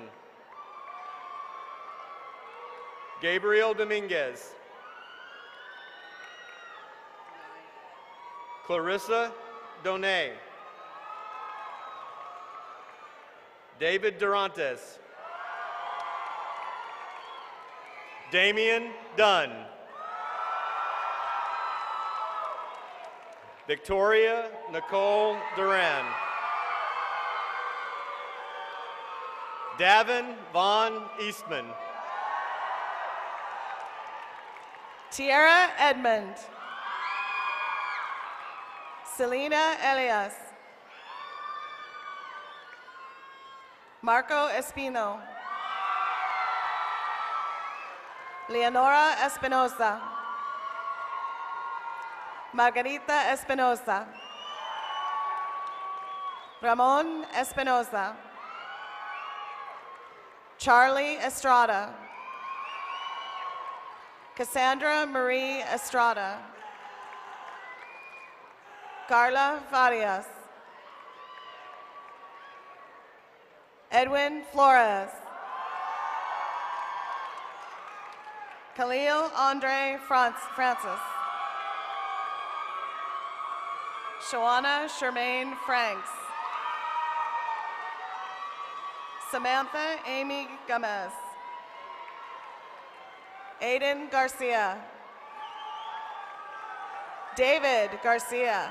Gabriel Dominguez. Clarissa Donay. David Durantes. Damian Dunn. Victoria Nicole Duran. Davin Von Eastman. Tierra Edmond. Selena Elias. Marco Espino. Leonora Espinosa. Margarita Espinosa. Ramon Espinosa. Charlie Estrada. Cassandra Marie Estrada. Carla Farias. Edwin Flores. Khalil Andre Francis. Shawana Shermaine Franks. Samantha Amy Gomez. Aiden Garcia. David Garcia.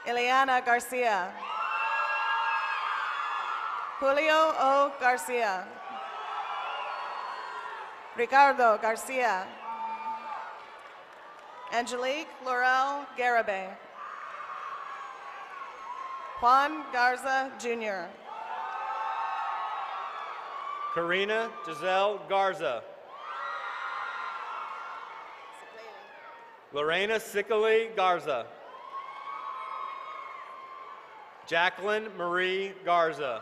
Ileana Garcia. Julio O. Garcia. Ricardo Garcia. Angelique Laurel Garabay. Juan Garza Jr. Karina Giselle Garza. Lorena Sickley Garza. Jacqueline Marie Garza.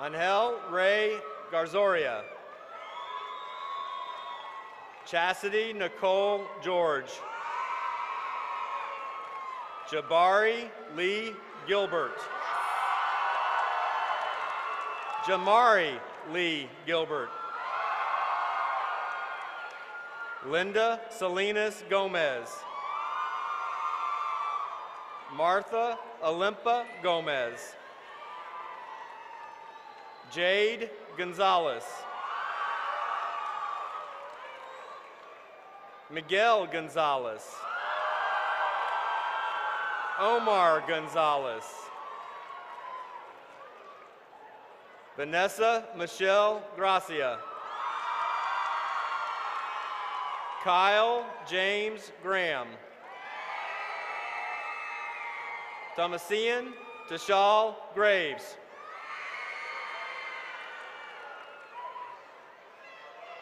Angel Ray Garzoria. Chastity Nicole George. Jabari Lee Gilbert. Jamari Lee Gilbert. Linda Salinas Gomez. Martha Olympa Gomez. Jade Gonzalez. Miguel Gonzalez. Omar Gonzalez. Vanessa Michelle Gracia. Kyle James Graham. Thomasian Tashal Graves.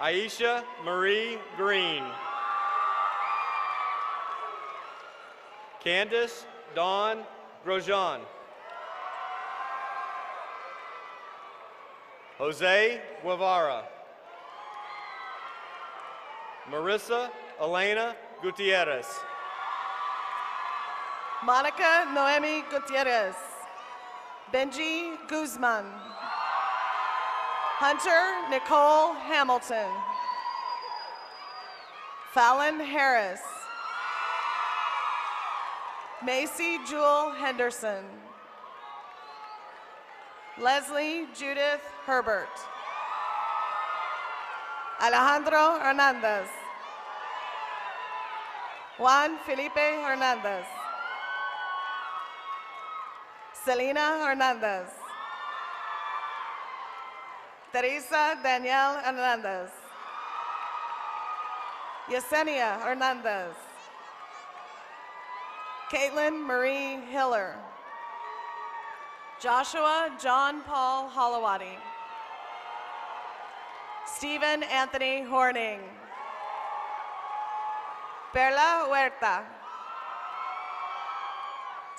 Aisha Marie Green. Candace Dawn Grosjean. Jose Guevara. Marissa Elena Gutierrez. Monica Noemi Gutierrez. Benji Guzman. Hunter Nicole Hamilton. Fallon Harris. Macy Jewel Henderson. Leslie Judith Herbert. Alejandro Hernandez. Juan Felipe Hernandez. Selena Hernandez. Teresa Danielle Hernandez. Yesenia Hernandez. Caitlin Marie Hiller. Joshua John Paul Holowati. Stephen Anthony Horning. Perla Huerta.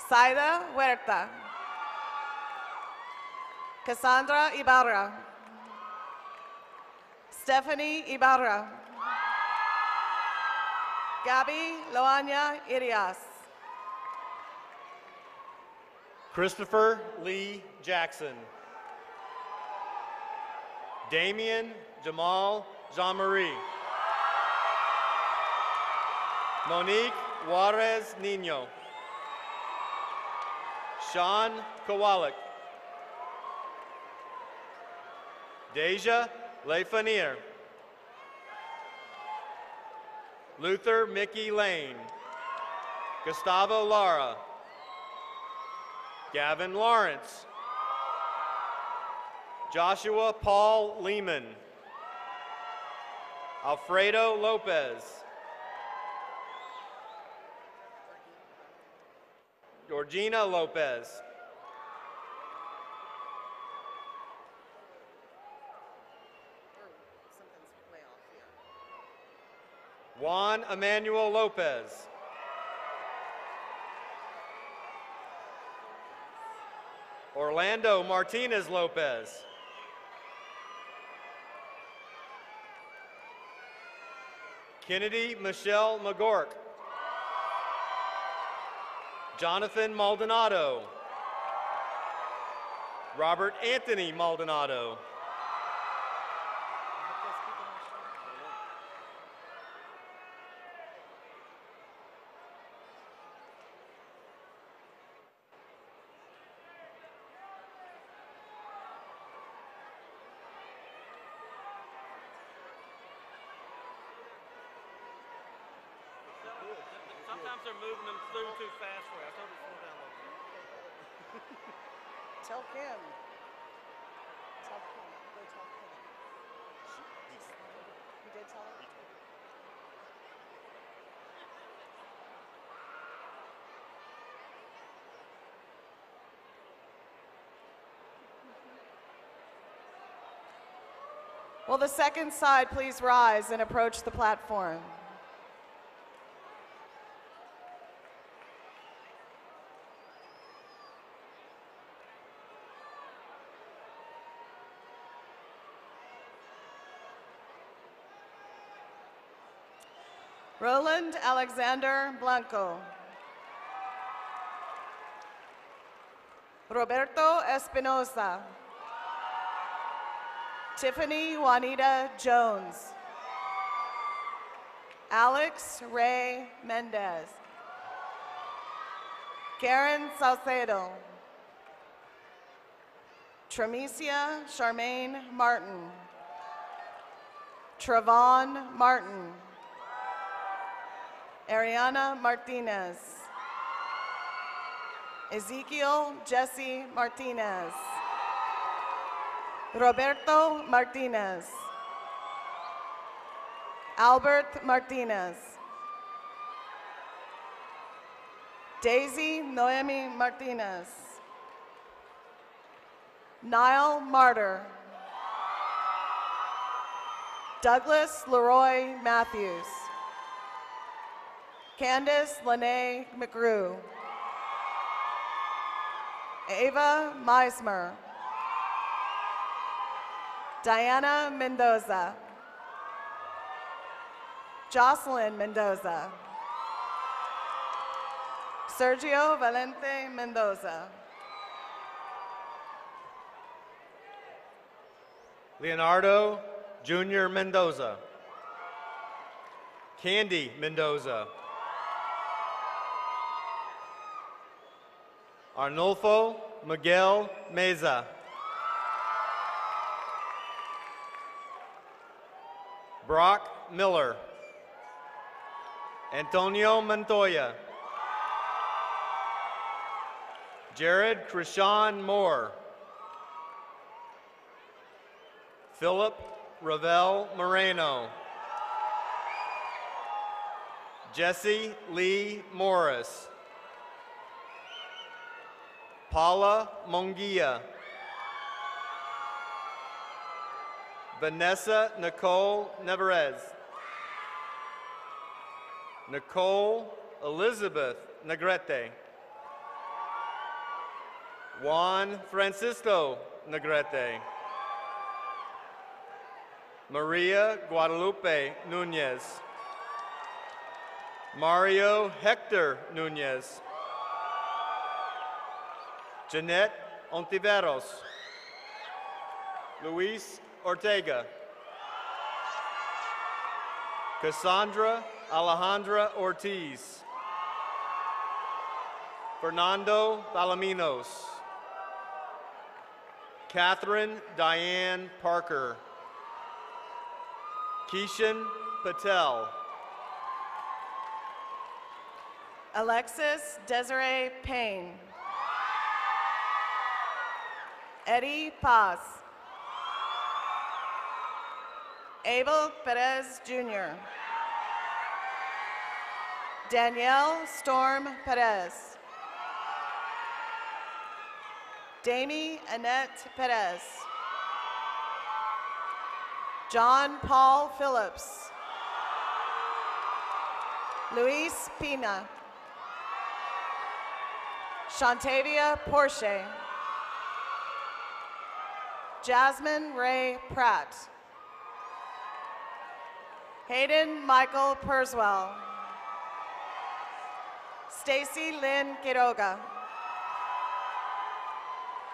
Saida Huerta. Cassandra Ibarra. Stephanie Ibarra. Gabby Loanya Irias. Christopher Lee Jackson. Damian Jamal Jean-Marie. Monique Juarez Nino. Sean Kowalik. Deja Lefanier. Luther Mickey Lane. Gustavo Lara. Gavin Lawrence. Joshua Paul Lehman. Alfredo Lopez. Georgina Lopez. Juan Emmanuel Lopez. Orlando Martinez Lopez. Kennedy Michelle McGork. Jonathan Maldonado. Robert Anthony Maldonado. Sometimes they're moving them through too fast for you. I told her to slow down a little bit. Tell Kim. Tell Kim. Go tell Kim. You did tell her? Will the second side please rise and approach the platform? Roland Alexander Blanco. Roberto Espinosa. Tiffany Juanita Jones. Alex Ray Mendez. Karen Salcedo. Tramicia Charmaine Martin. Travon Martin. Ariana Martinez. Ezekiel Jesse Martinez. Roberto Martinez. Albert Martinez. Daisy Noemi Martinez. Niall Martyr. Douglas Leroy Matthews. Candace Lene McGrew. Ava Meismer. Diana Mendoza. Jocelyn Mendoza. Sergio Valente Mendoza. Leonardo Jr. Mendoza. Candy Mendoza. Arnulfo Miguel Meza. Brock Miller. Antonio Montoya. Jared Krishan Moore. Philip Ravel Moreno. Jesse Lee Morris. Paula Mongia. Vanessa Nicole Nevarez. Nicole Elizabeth Negrete. Juan Francisco Negrete. Maria Guadalupe Nunez. Mario Hector Nunez. Jeanette Ontiveros. Luis Ortega. Cassandra Alejandra Ortiz. Fernando Palaminos. Catherine Diane Parker. Keishan Patel. Alexis Desiree Payne. Eddie Paz. Abel Perez Jr. Danielle Storm Perez. Damie Annette Perez. John Paul Phillips. Luis Pina. Shantavia Porsche. Jasmine Ray Pratt. Hayden Michael Perswell. Stacy Lynn Quiroga.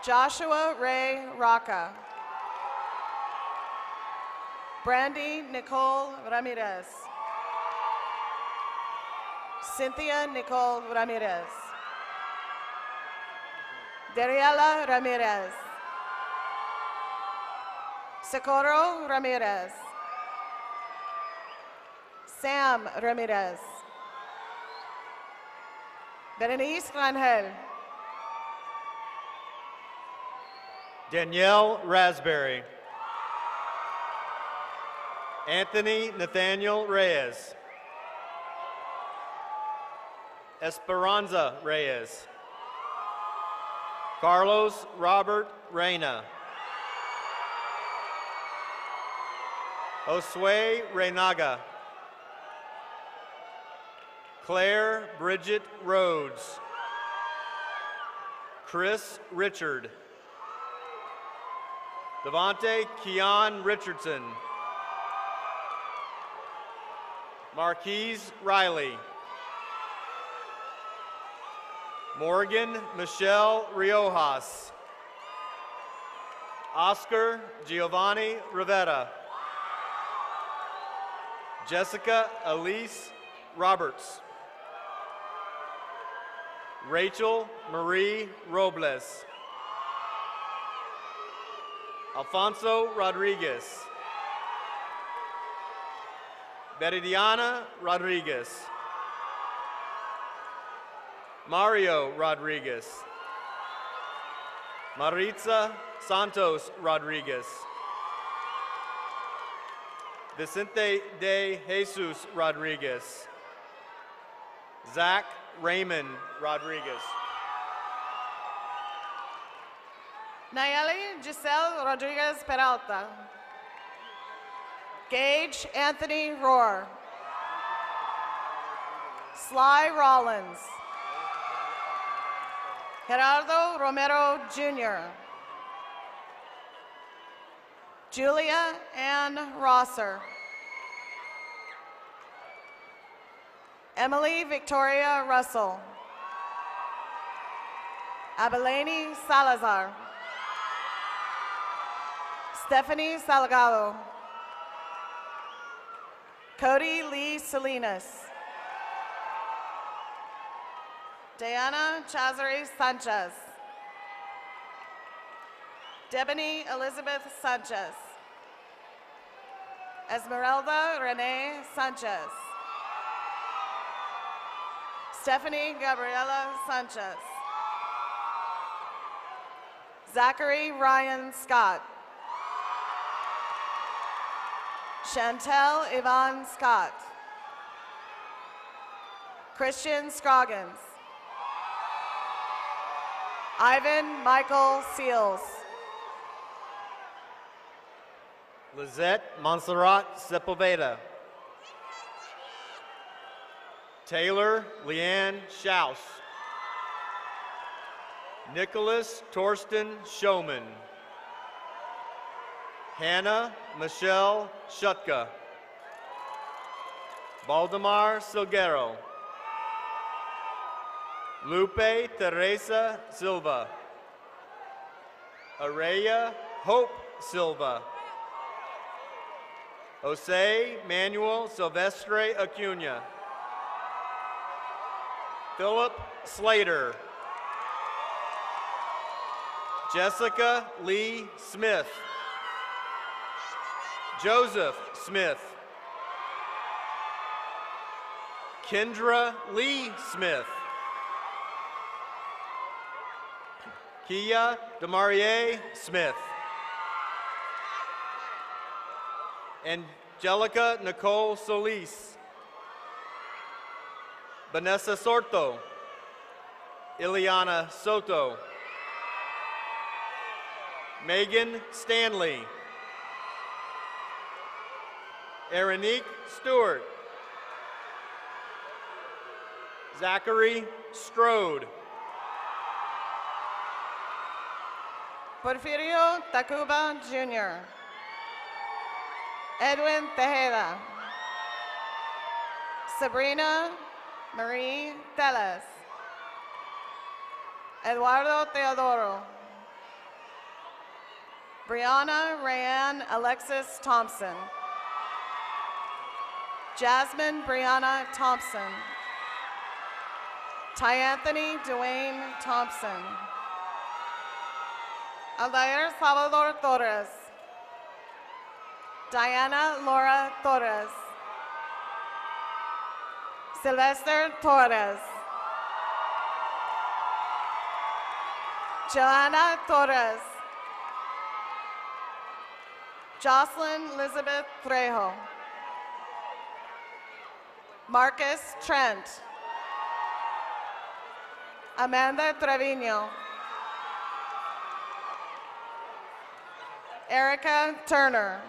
Joshua Ray Rocca. Brandy Nicole Ramirez. Cynthia Nicole Ramirez. Dariela Ramirez. Socorro Ramirez. Sam Ramirez. Berenice Rangel. Danielle Raspberry. Anthony Nathaniel Reyes. Esperanza Reyes. Carlos Robert Reyna. Josue Reynaga. Claire Bridget Rhodes. Chris Richard. Devontae Keon Richardson. Marquise Riley. Morgan Michelle Riojas. Oscar Giovanni Rivera. Jessica Elise Roberts. Rachel Marie Robles. Alfonso Rodriguez. Beridiana Rodriguez. Mario Rodriguez. Maritza Santos Rodriguez. Vicente de Jesus Rodriguez. Zach Raymond Rodriguez. Nayeli Giselle Rodriguez Peralta. Gage Anthony Rohr. Sly Rollins. Gerardo Romero Jr. Julia Ann Rosser. Emily Victoria Russell. Abelani Salazar. Stephanie Salgado. Cody Lee Salinas. Diana Chazari Sanchez. Debony Elizabeth Sanchez. Esmeralda Renee Sanchez. Stephanie Gabriela Sanchez. Zachary Ryan Scott. Chantel Yvonne Scott. Christian Scroggins. Ivan Michael Seals. Lizette Montserrat Sepulveda. Taylor Leanne Schaus. Nicholas Torsten Showman. Hannah Michelle Shutka. Baldemar Silguero. Lupe Teresa Silva. Araya Hope Silva. Jose Manuel Silvestre Acuna. Philip Slater. Jessica Lee Smith. Joseph Smith. Kendra Lee Smith. Kia Demarie Smith. Angelica Nicole Solis. Vanessa Sorto. Ileana Soto. Megan Stanley. Erinique Stewart. Zachary Strode. Porfirio Tacuba Jr. Edwin Tejeda. Sabrina Marie Teles. Eduardo Teodoro. Brianna Rayanne Alexis Thompson. Jasmine Brianna Thompson. Ty Anthony Dwayne Thompson. Aldair Salvador Torres. Diana Laura Torres. Sylvester Torres. Joanna Torres. Jocelyn Elizabeth Trejo. Marcus Trent. Amanda Trevino. Erica Turner.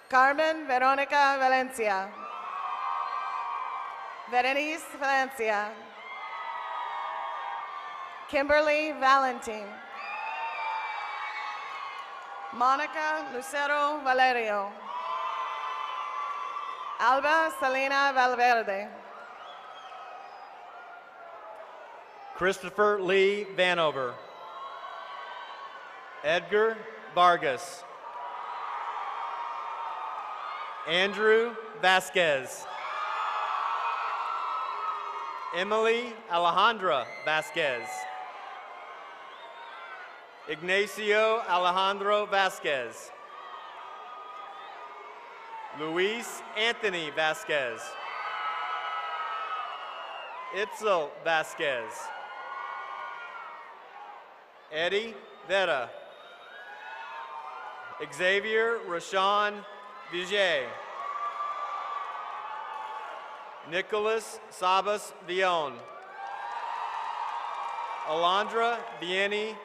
Carmen Veronica Valencia. Berenice Valencia. Kimberly Valentin. Monica Lucero Valerio. Alba Selena Valverde. Christopher Lee Vanover. Edgar Vargas. Andrew Vasquez. Emily Alejandra Vasquez. Ignacio Alejandro Vasquez. Luis Anthony Vasquez. Itzel Vasquez. Eddie Vera. Xavier Rashawn Vijay. Nicholas Sabas Villon. Alondra Vieni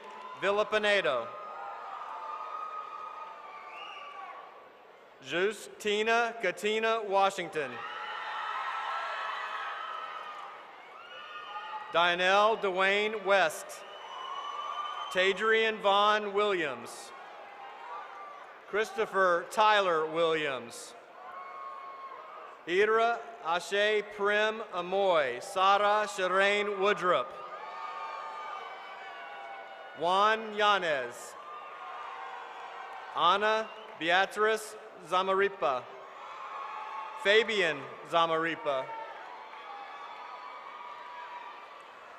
Villapinedo. Justina Katina Washington. Dionel Dwayne West. Tadrian Vaughn Williams. Christopher Tyler Williams. Hidra Ashe Prim Amoy. Sarah Shireen Woodrup. Juan Yanez. Ana Beatriz Zamaripa. Fabian Zamaripa.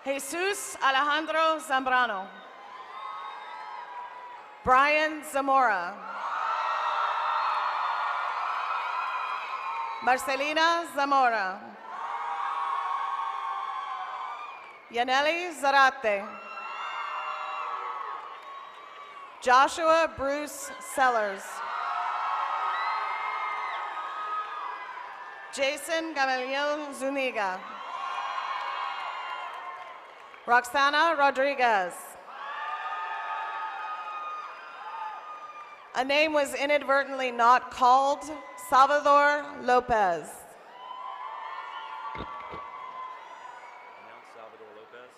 Jesus Alejandro Zambrano. Brian Zamora. Marcelina Zamora. Yaneli Zarate. Joshua Bruce Sellers. Jason Gamaliel Zuniga. Roxana Rodriguez. A name was inadvertently not called. Salvador Lopez. Salvador Lopez.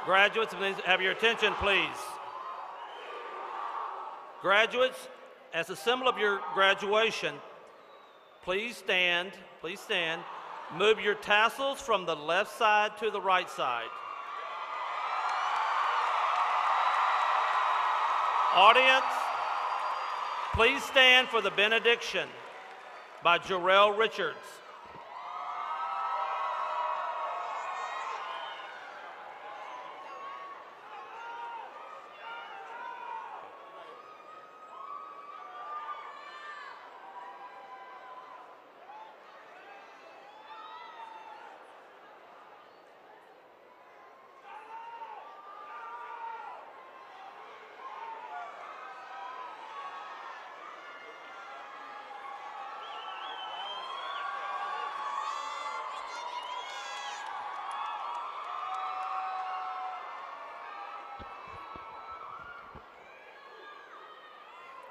Graduates, please have your attention, please. Graduates, as a symbol of your graduation, please stand, please stand. Move your tassels from the left side to the right side. Audience, please stand for the benediction by Jarrell Richards.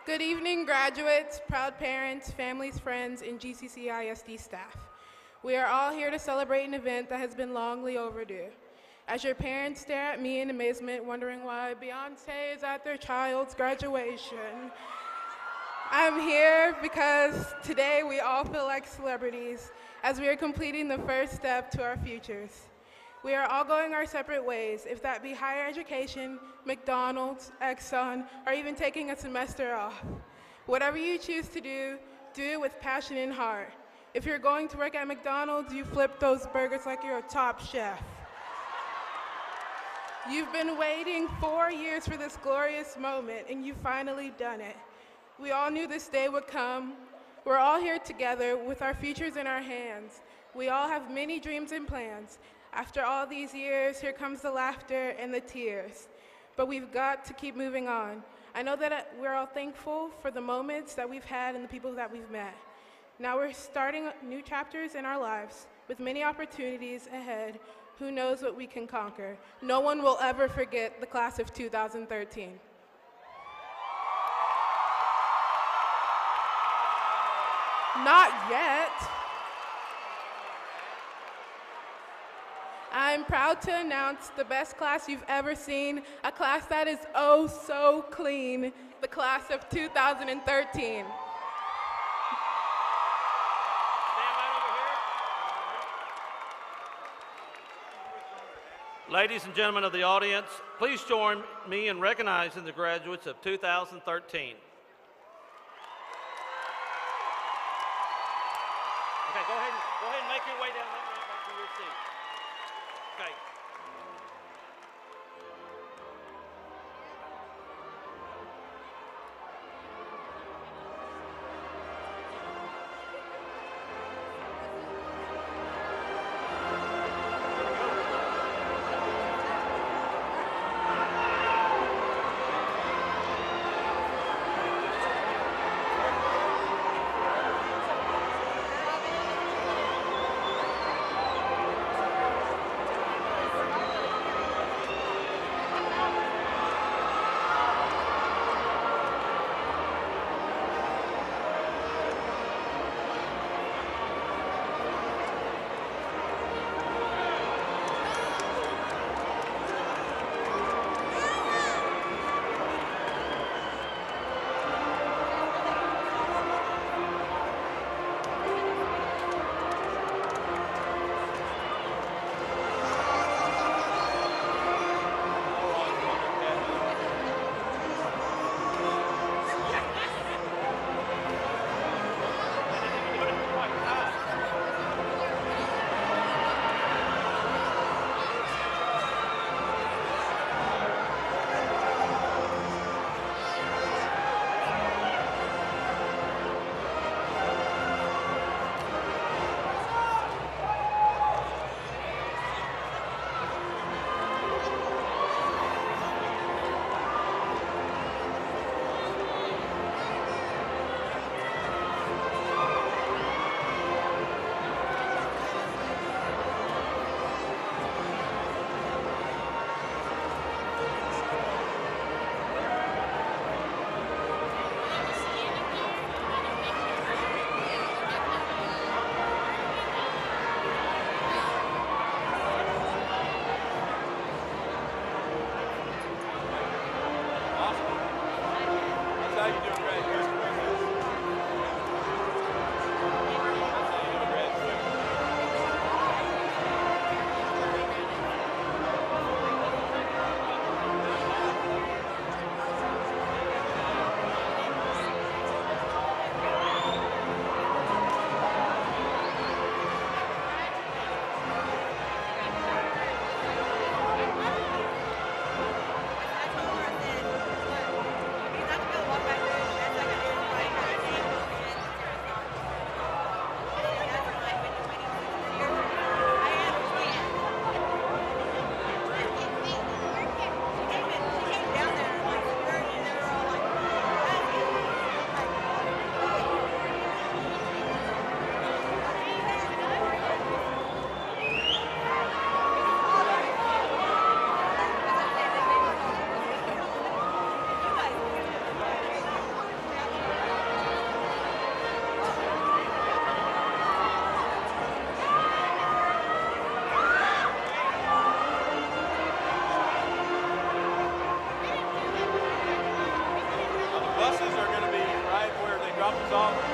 Good evening, graduates, proud parents, families, friends, and GCC ISD staff. We are all here to celebrate an event that has been longly overdue. As your parents stare at me in amazement, wondering why Beyonce is at their child's graduation, I'm here because today we all feel like celebrities as we are completing the first step to our futures. We are all going our separate ways, if that be higher education, McDonald's, Exxon, or even taking a semester off. Whatever you choose to do it with passion and heart. If you're going to work at McDonald's, you flip those burgers like you're a top chef. You've been waiting 4 years for this glorious moment, and you've finally done it. We all knew this day would come. We're all here together with our futures in our hands. We all have many dreams and plans. After all these years, here comes the laughter and the tears. But we've got to keep moving on. I know that we're all thankful for the moments that we've had and the people that we've met. Now we're starting new chapters in our lives with many opportunities ahead. Who knows what we can conquer? No one will ever forget the class of 2013. Not yet. I'm proud to announce the best class you've ever seen, a class that is oh so clean, the class of 2013. Ladies and gentlemen of the audience, please join me in recognizing the graduates of 2013. Okay, go ahead and make your way down that ramp back to your seat. Okay. song.